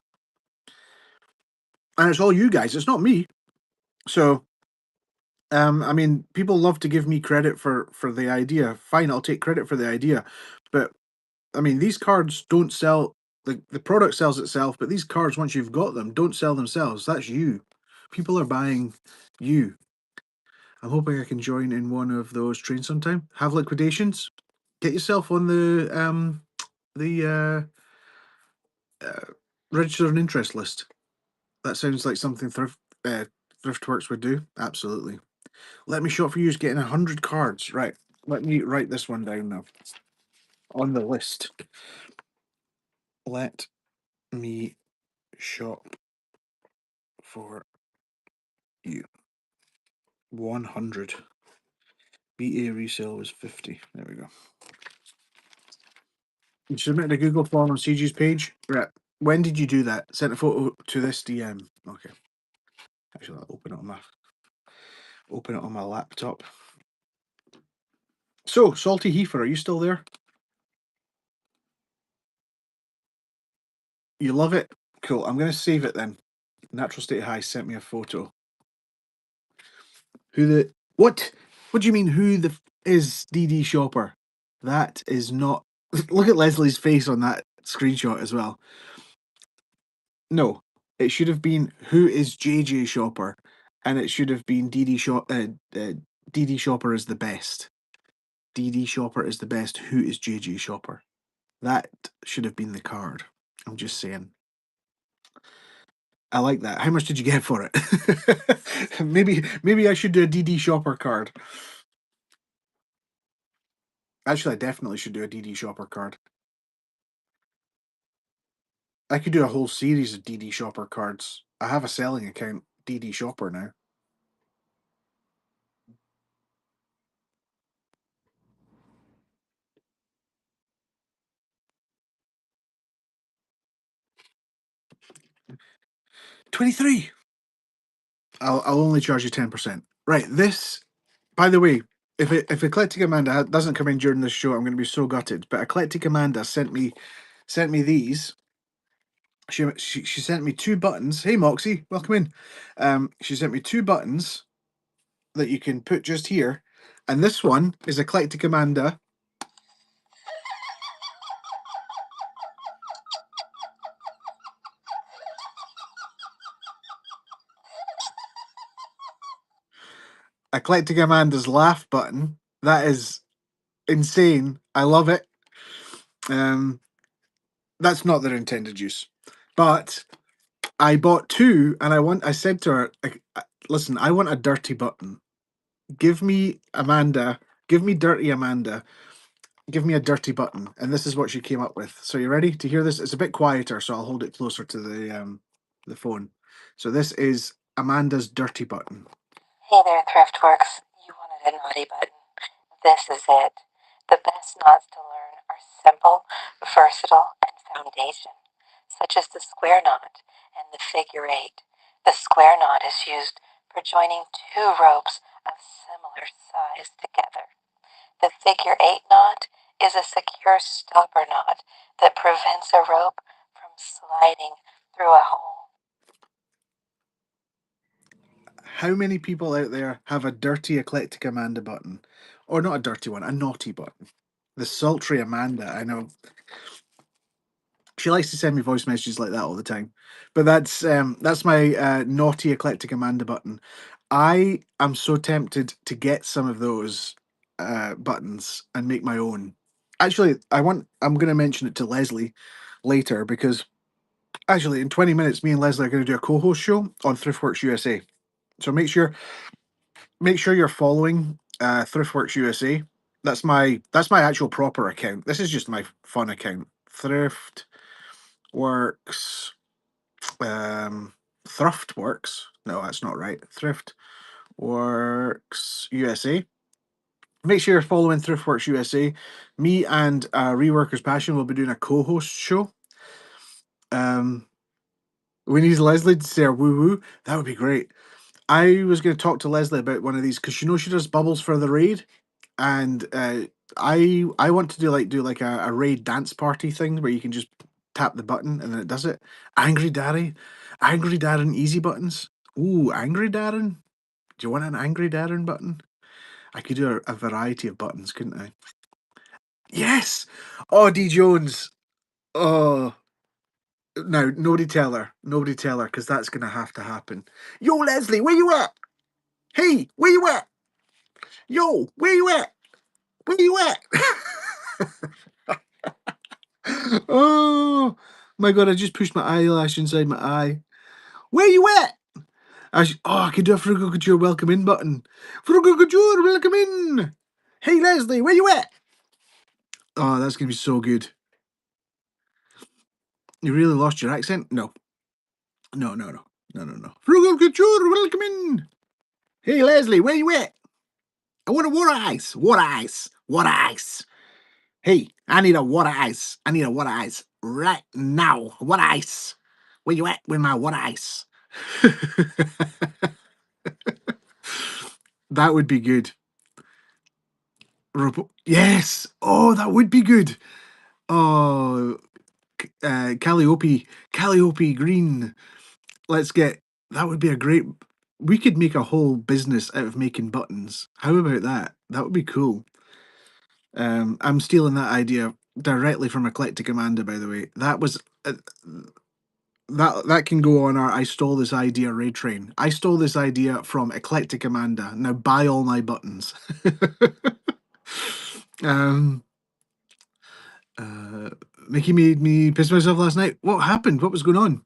And it's all you guys, it's not me. So I mean, people love to give me credit for the idea. Fine, I'll take credit for the idea. But I mean, these cards don't sell. The product sells itself, but these cards, once you've got them, don't sell themselves. That's you. People are buying you. I'm hoping I can join in one of those trains sometime. Have liquidations. Get yourself on the uh, register an interest list. That sounds like something Thriftworks would do. Absolutely. Let me shop for you is getting 100 cards. Right. Let me write this one down now on the list. Let me shop for you. 100. BA resale was 50. There we go. You submitted a Google form on CG's page. Right. When did you do that? Sent a photo to this DM. Okay. Actually, I'll open it on my laptop. So, Salty Heifer, are you still there? You love it? Cool. I'm going to save it then. Natural State High sent me a photo. Who the what? What do you mean? Is DD Shopper? That is not. Look at Leslie's face on that screenshot as well. No, it should have been who is JJ Shopper, and it should have been DD Shopper is the best. DD Shopper is the best. Who is JJ Shopper? That should have been the card. I'm just saying. I like that. How much did you get for it? maybe I should do a DD Shopper card. Actually, I definitely should do a DD Shopper card. I could do a whole series of DD Shopper cards. I have a selling account, DD Shopper now. $23. I'll only charge you 10%. Right. This, by the way, if Eclectic Amanda doesn't come in during this show, I'm going to be so gutted. But Eclectic Amanda sent me these. She sent me two buttons. Hey Moxie, welcome in. She sent me two buttons that you can put just here, and this one is Eclectic Amanda. Eclectic Amanda's laugh button. That is insane. I love it. That's not their intended use, but I bought two, and I said to her, "Listen, I want a dirty button. Give me Amanda. Give me dirty Amanda. Give me a dirty button." And this is what she came up with. So you ready to hear this? It's a bit quieter, so I'll hold it closer to the phone. So this is Amanda's dirty button. Hey there, Thriftworks. You wanted a naughty button. This is it. The best knots to learn are simple, versatile, and foundation, such as the square knot and the figure eight. The square knot is used for joining two ropes of similar size together. The figure eight knot is a secure stopper knot that prevents a rope from sliding through a hole. How many people out there have a dirty Eclectic Amanda button? Or not a dirty one, a naughty button. The sultry Amanda, I know. She likes to send me voice messages like that all the time. But that's my naughty Eclectic Amanda button. I am so tempted to get some of those buttons and make my own. Actually, I'm going to mention it to Leslie later, because actually in 20 minutes me and Leslie are going to do a co-host show on Thriftworks USA. So make sure you're following Thriftworks USA. That's my actual proper account. This is just my fun account. Thriftworks, Thriftworks. No, that's not right. Thriftworks USA. Make sure you're following Thriftworks USA. Me and Reworkers Passion will be doing a co-host show. We need Leslie to say a woo woo. That would be great. I was going to talk to Leslie about one of these, because she does bubbles for the raid, and I want to do like a raid dance party thing where you can just tap the button and then it does it. Angry Darren easy buttons. Ooh, Angry Darren. Do you want an Angry Darren button? I could do a variety of buttons, couldn't I? Yes. Oh, D Jones. Oh, no, nobody tell her, because that's gonna have to happen. Yo, Leslie, where you at? Hey, where you at? Yo, where you at? Where you at? Oh my god, I just pushed my eyelash inside my eye. Where you at? I could do a Frugal Couture welcome in button. Frugal Couture, welcome in. Hey Leslie, where you at? Oh, that's gonna be so good. You really lost your accent? No. No. Frugal Couture, welcome in. Hey Leslie, where you at? I want a water ice. Water ice. Water ice. Hey, I need a water ice. I need a water ice right now. Water ice. Where you at with my water ice? That would be good. Yes. Oh, that would be good. Oh, Calliope Green. Let's get. That would be a great. We could make a whole business out of making buttons. How about that? That would be cool. I'm stealing that idea directly from Eclectic Amanda, by the way. That was that can go on our I stole this idea raid train. I stole this idea from Eclectic Amanda. Now buy all my buttons. Um, uh, Mickey made me piss myself last night. What happened? What was going on?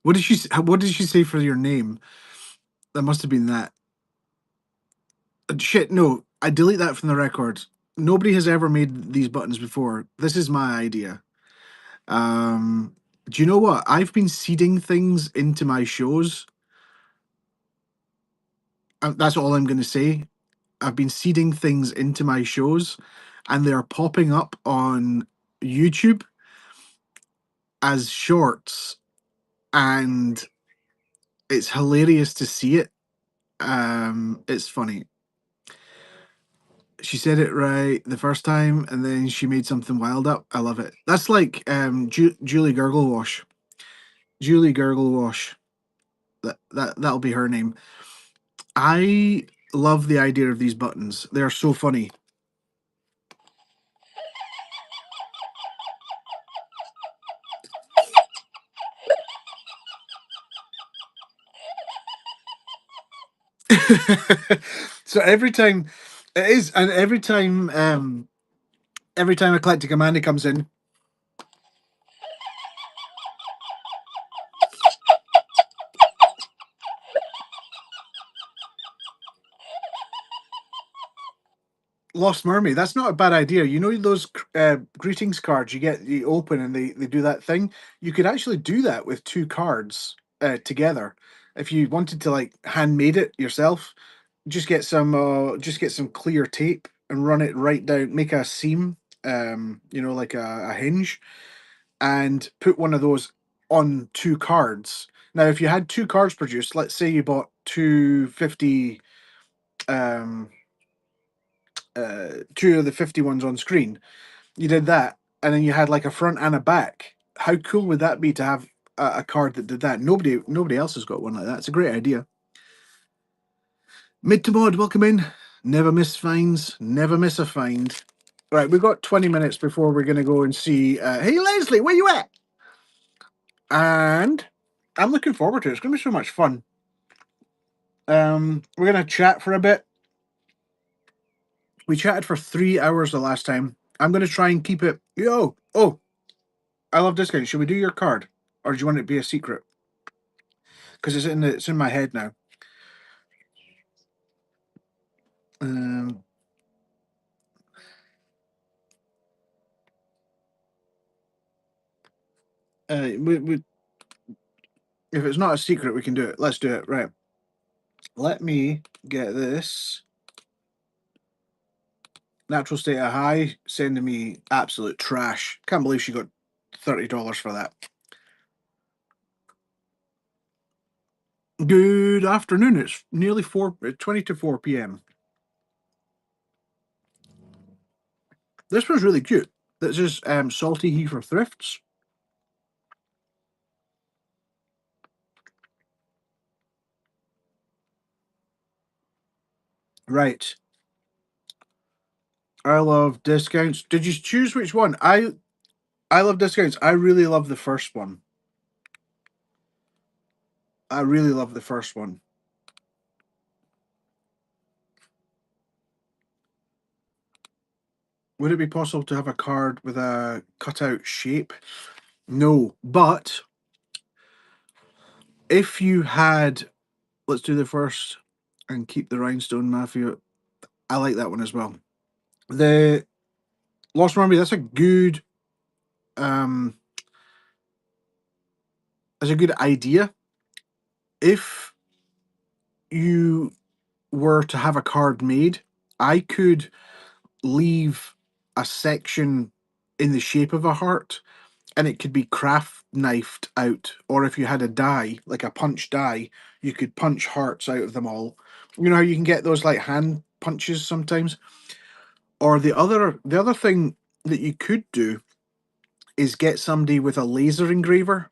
What did What did she say for your name? That must have been that. Shit, no. I delete that from the record. Nobody has ever made these buttons before. This is my idea. Um, do you know what? I've been seeding things into my shows. That's all I'm going to say. I've been seeding things into my shows, and they're popping up on YouTube as shorts, and it's hilarious to see it. It's funny. She said it right the first time, and then she made something wild up. I love it. That's like Julie Gurglewash. Julie Gurglewash. That'll be her name. I love the idea of these buttons. They're so funny. So every time it is, and every time Eclectic Amanda comes in, Lost Mermaid. That's not a bad idea. You know those greetings cards you open and they do that thing. You could actually do that with two cards together. If you wanted to like handmade it yourself, just get some clear tape and run it right down. Make a seam, like a hinge, and put one of those on two cards. Now, if you had two cards produced, let's say you bought 250, um, two of the 50 ones on screen, you did that, and then you had like a front and a back. How cool would that be to have a card that did that? Nobody else has got one like that. It's a great idea. Mid to mod, welcome in. Never miss finds, never miss a find. Right, we've got 20 minutes before we're going to go and see. Hey, Leslie, where you at? And I'm looking forward to it. It's going to be so much fun. We're going to chat for a bit. We chatted for 3 hours the last time. I'm going to try and keep it. Oh, I love discounts. Should we do your card, or do you want it to be a secret? Because it's in my head now. Um, we if it's not a secret, we can do it. Let's do it. Right. Let me get this. Natural state of high sending me absolute trash. Can't believe she got $30 for that. Good afternoon. It's nearly 20 to 4 p.m. This one's really cute. This is Salty Heifer Thrifts. Right. I love discounts. Did you choose which one? I love discounts. I really love the first one. I really love the first one. Would it be possible to have a card with a cutout shape? No, but if you had, let's do the first and keep the rhinestone mafia. I like that one as well. The Lost Mermaid. Um, that's a good idea. If you were to have a card made, I could leave a section in the shape of a heart, and it could be craft knifed out. Or if you had a die, like a punch die, you could punch hearts out of them all. You know how you can get those like hand punches sometimes. Or the other thing that you could do is get somebody with a laser engraver.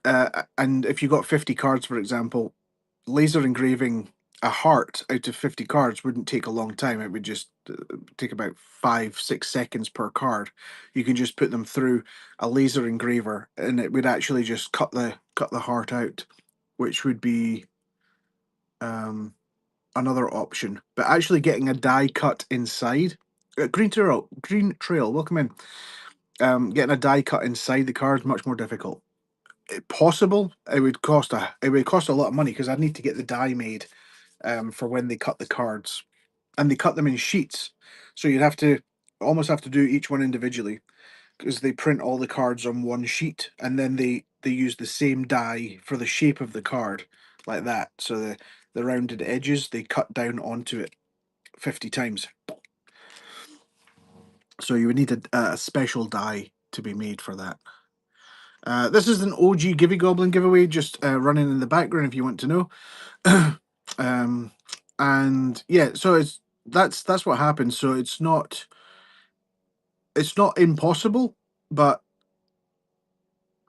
And if you got 50 cards, for example, laser engraving a heart out of 50 cards wouldn't take a long time. It would just take about 5-6 seconds per card. You can just put them through a laser engraver, and it would actually just cut the heart out, which would be another option. But actually getting a die cut inside Green Trail, welcome in. Getting a die cut inside the card much more difficult. Possible. It would cost a lot of money because I'd need to get the die made for when they cut the cards, and they cut them in sheets. So you'd almost have to do each one individually because they print all the cards on one sheet, and then they use the same die for the shape of the card, like that. So the rounded edges they cut down onto it 50 times. So you would need a special die to be made for that. This is an OG Givy Goblin giveaway, just running in the background if you want to know. And yeah, so that's what happens. So it's not impossible, but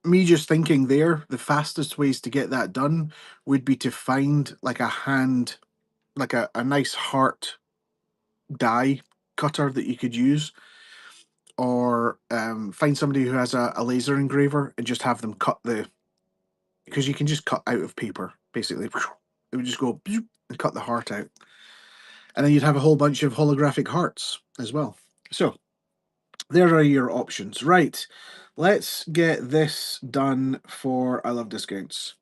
me just thinking there, the fastest ways to get that done would be to find like a nice heart die cutter that you could use, or find somebody who has a laser engraver and just have them cut because you can just cut out of paper, basically. It would just go and cut the heart out. And then you'd have a whole bunch of holographic hearts as well. So there are your options. Right, let's get this done for I Love Discounts.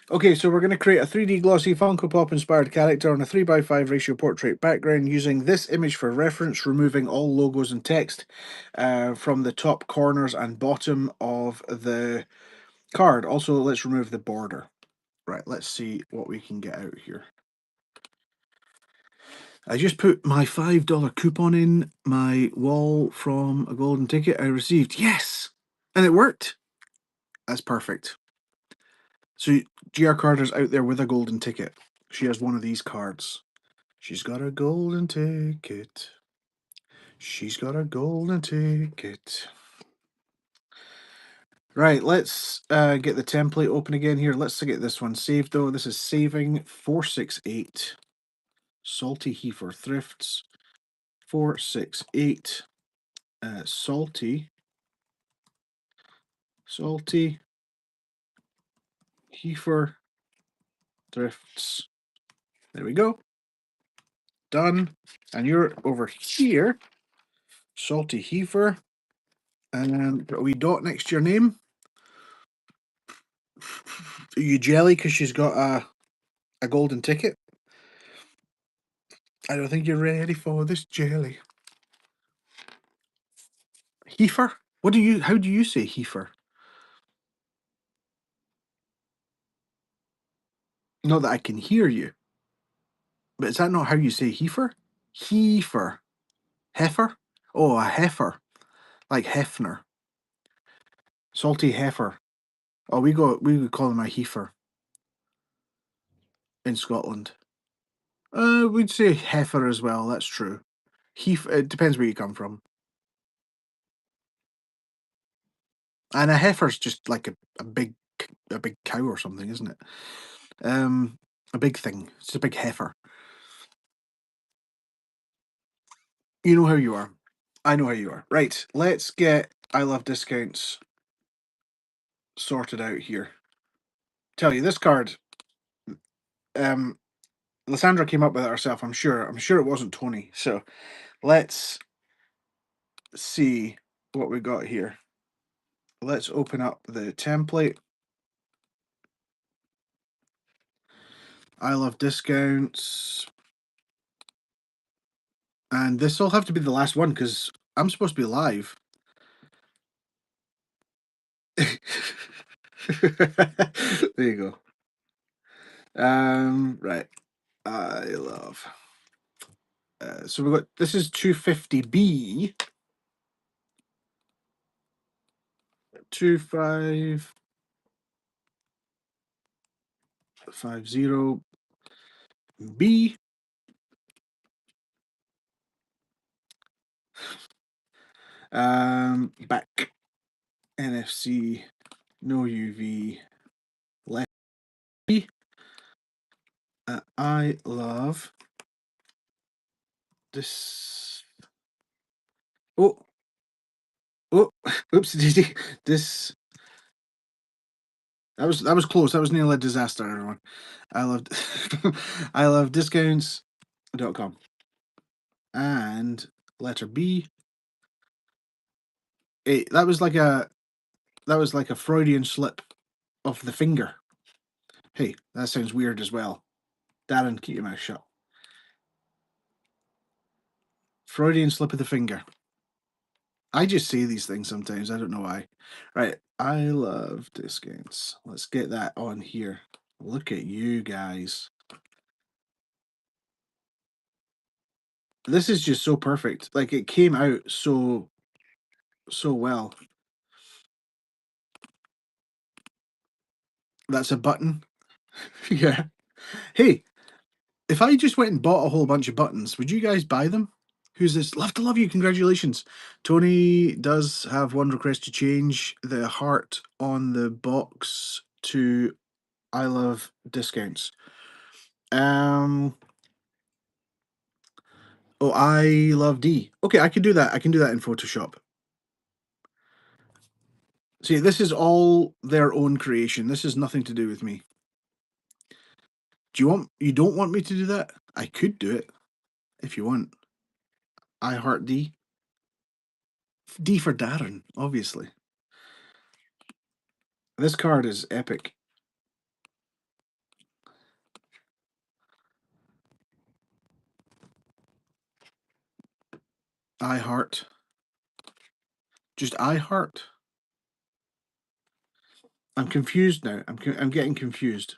Okay, so we're going to create a 3D glossy Funko Pop inspired character on a 3:5 ratio portrait background using this image for reference, removing all logos and text from the top corners and bottom of the card. Also, let's remove the border. Right, let's see what we can get out here. I just put my $5 coupon in my wall from a golden ticket I received. Yes! And it worked. That's perfect. So GR Carter's out there with a golden ticket. She has one of these cards. She's got a golden ticket. She's got a golden ticket. Right, let's get the template open again here. Let's get this one saved though. This is saving 468. Salty Heifer Thrifts. 468. Salty Heifer Thrifts. There we go. Done. And you're over here. Salty Heifer. And a wee dot next to your name. Are you jelly because she's got a golden ticket? I don't think you're ready for this jelly. Heifer? How do you say heifer? Not that I can hear you. But is that not how you say heifer? Heifer. Heifer? Oh, a heifer. Like Hefner. Salty heifer. Oh, we would call him a heifer in Scotland. We'd say heifer as well, that's true. It depends where you come from. And a heifer's just like a big cow or something, isn't it? A big thing. It's a big heifer. You know how you are. I know how you are. Right, let's get I Love Discounts sorted out here. Tell you, this card, Lysandra came up with it herself, I'm sure. I'm sure it wasn't Tony. So let's see what we got here. Let's open up the template. I Love Discounts. And this will have to be the last one because I'm supposed to be live. There you go. Right. I love. So we got this is 250B. 2550B. Back. NFC. No UV. Left. I love this. Oh, oops, this. That was close. That was nearly a disaster, everyone. I love discounts.com. And Letter B. Hey, that was like a Freudian slip of the finger. Hey, that sounds weird as well. Darren, keep your mouth shut. Freudian slip of the finger. I just say these things sometimes. I don't know why. Right. I love discounts. Let's get that on here. Look at you guys. This is just so perfect. Like it came out so well. That's a button. Yeah. Hey, if I just went and bought a whole bunch of buttons, would you guys buy them? Who's this? Love to love you. Congratulations. Tony does have one request to change the heart on the box to I love discounts. Oh, I love D. Okay, I can do that. I can do that in Photoshop. See, this is all their own creation. This has nothing to do with me. You don't want me to do that? I could do it if you want. I heart D. D for Darren, obviously. This card is epic. I heart. Just I heart. I'm confused now. I'm getting confused.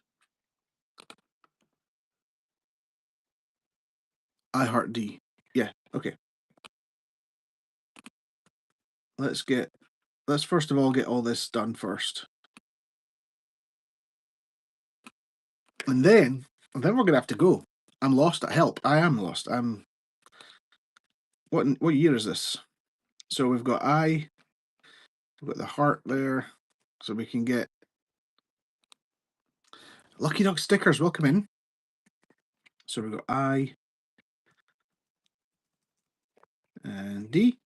I heart D. Yeah. Okay. Let's first of all get all this done first, and then we're gonna have to go. I'm lost. Help! I am lost. What year is this? So we've got the heart there, so we can get Lucky Dog stickers. Welcome in. So we've got I and D.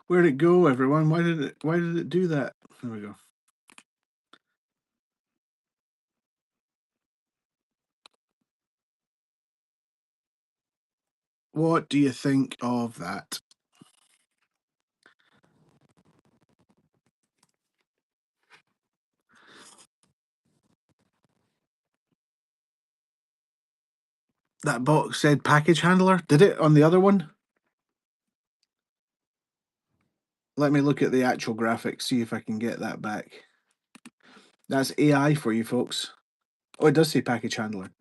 Where'd it go, everyone? Why did it do that? There we go. What do you think of that? That box said package handler. Did it on the other one? Let me look at the actual graphics, see if I can get that back. That's AI for you folks. Oh, it does say package handler.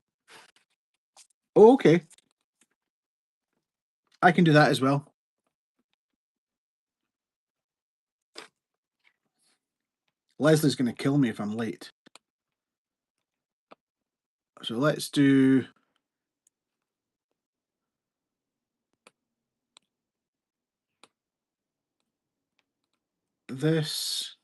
Oh, okay. I can do that as well. Leslie's going to kill me if I'm late. So let's do this.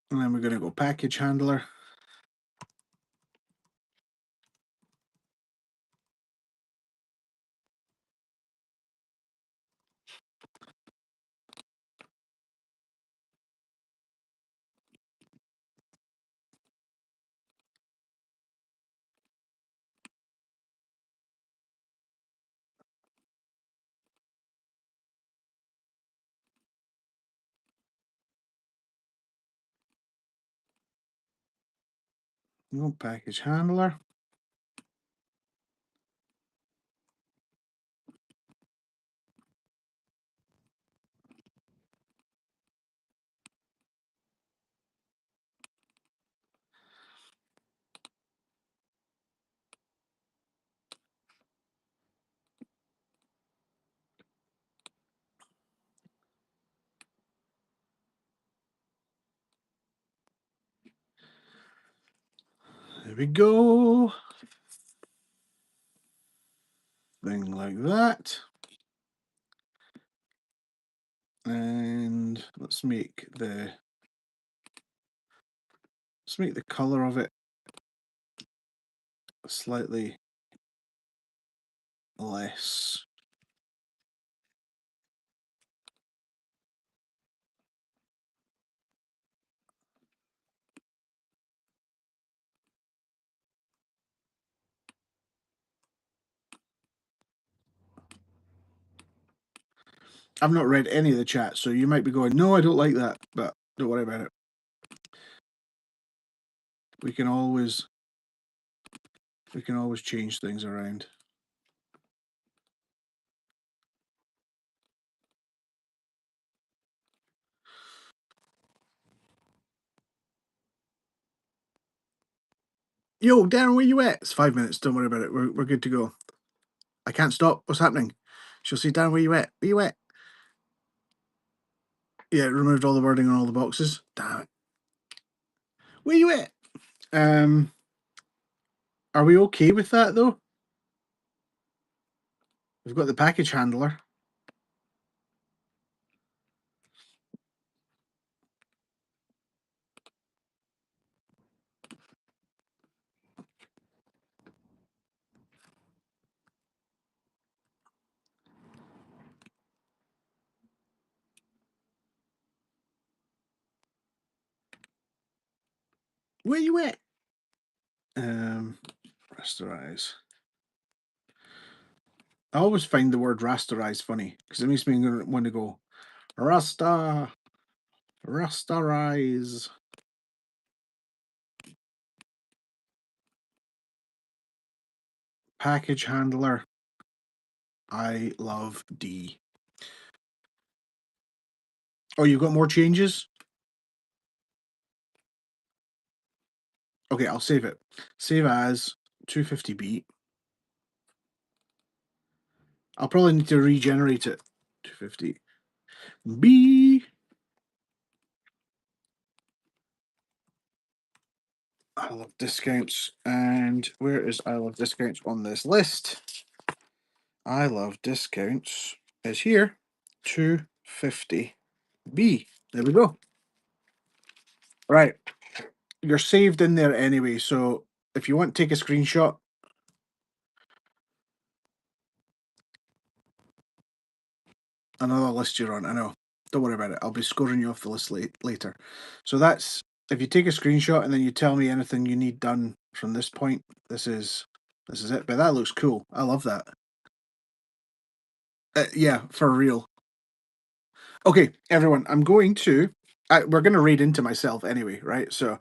And then we're going to go package handler. No package handler. There we go. Thing like that. And let's make the color of it slightly less. I've not read any of the chat, so you might be going, no, I don't like that, but don't worry about it. We can always change things around. Yo, Darren, where you at? It's 5 minutes. Don't worry about it. We're good to go. I can't stop. What's happening? She'll say, Darren, where you at? Where you at? Yeah, it removed all the wording on all the boxes. Damn it. Where you at? Are we okay with that though? We've got the package handler. Where you at? Rasterize. I always find the word rasterize funny because it makes me want to go rasterize. Package handler. I love D. Oh, you've got more changes? Okay, I'll save it. Save as 250B. I'll probably need to regenerate it. 250B. I love discounts. And where is I love discounts on this list? I love discounts is here. 250B. There we go. Right. You're saved in there anyway. So if you want to take a screenshot, another list you're on. I know. Don't worry about it. I'll be scoring you off the list later. So that's if you take a screenshot and then you tell me anything you need done from this point. This is it. But that looks cool. I love that. Yeah, for real. Okay, everyone. I'm going to. We're going to read into myself anyway, right? So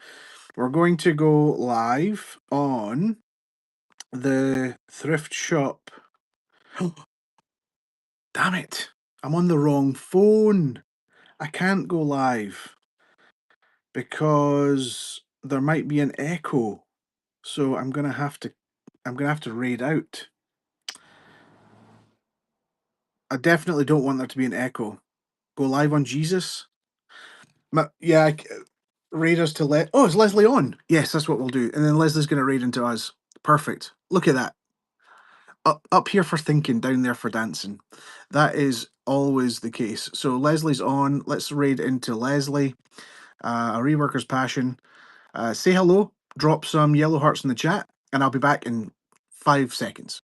we're going to go live on the thrift shop. Damn it! I'm on the wrong phone. I can't go live because there might be an echo. So I'm gonna have to raid out. I definitely don't want there to be an echo. Go live on Jesus. Yeah, raid us to oh, is Leslie on? Yes, that's what we'll do. And then Leslie's gonna raid into us. Perfect. Look at that. Up here for thinking, down there for dancing. That is always the case. So Leslie's on. Let's raid into Leslie. A reworker's passion. Say hello. Drop some yellow hearts in the chat, and I'll be back in 5 seconds.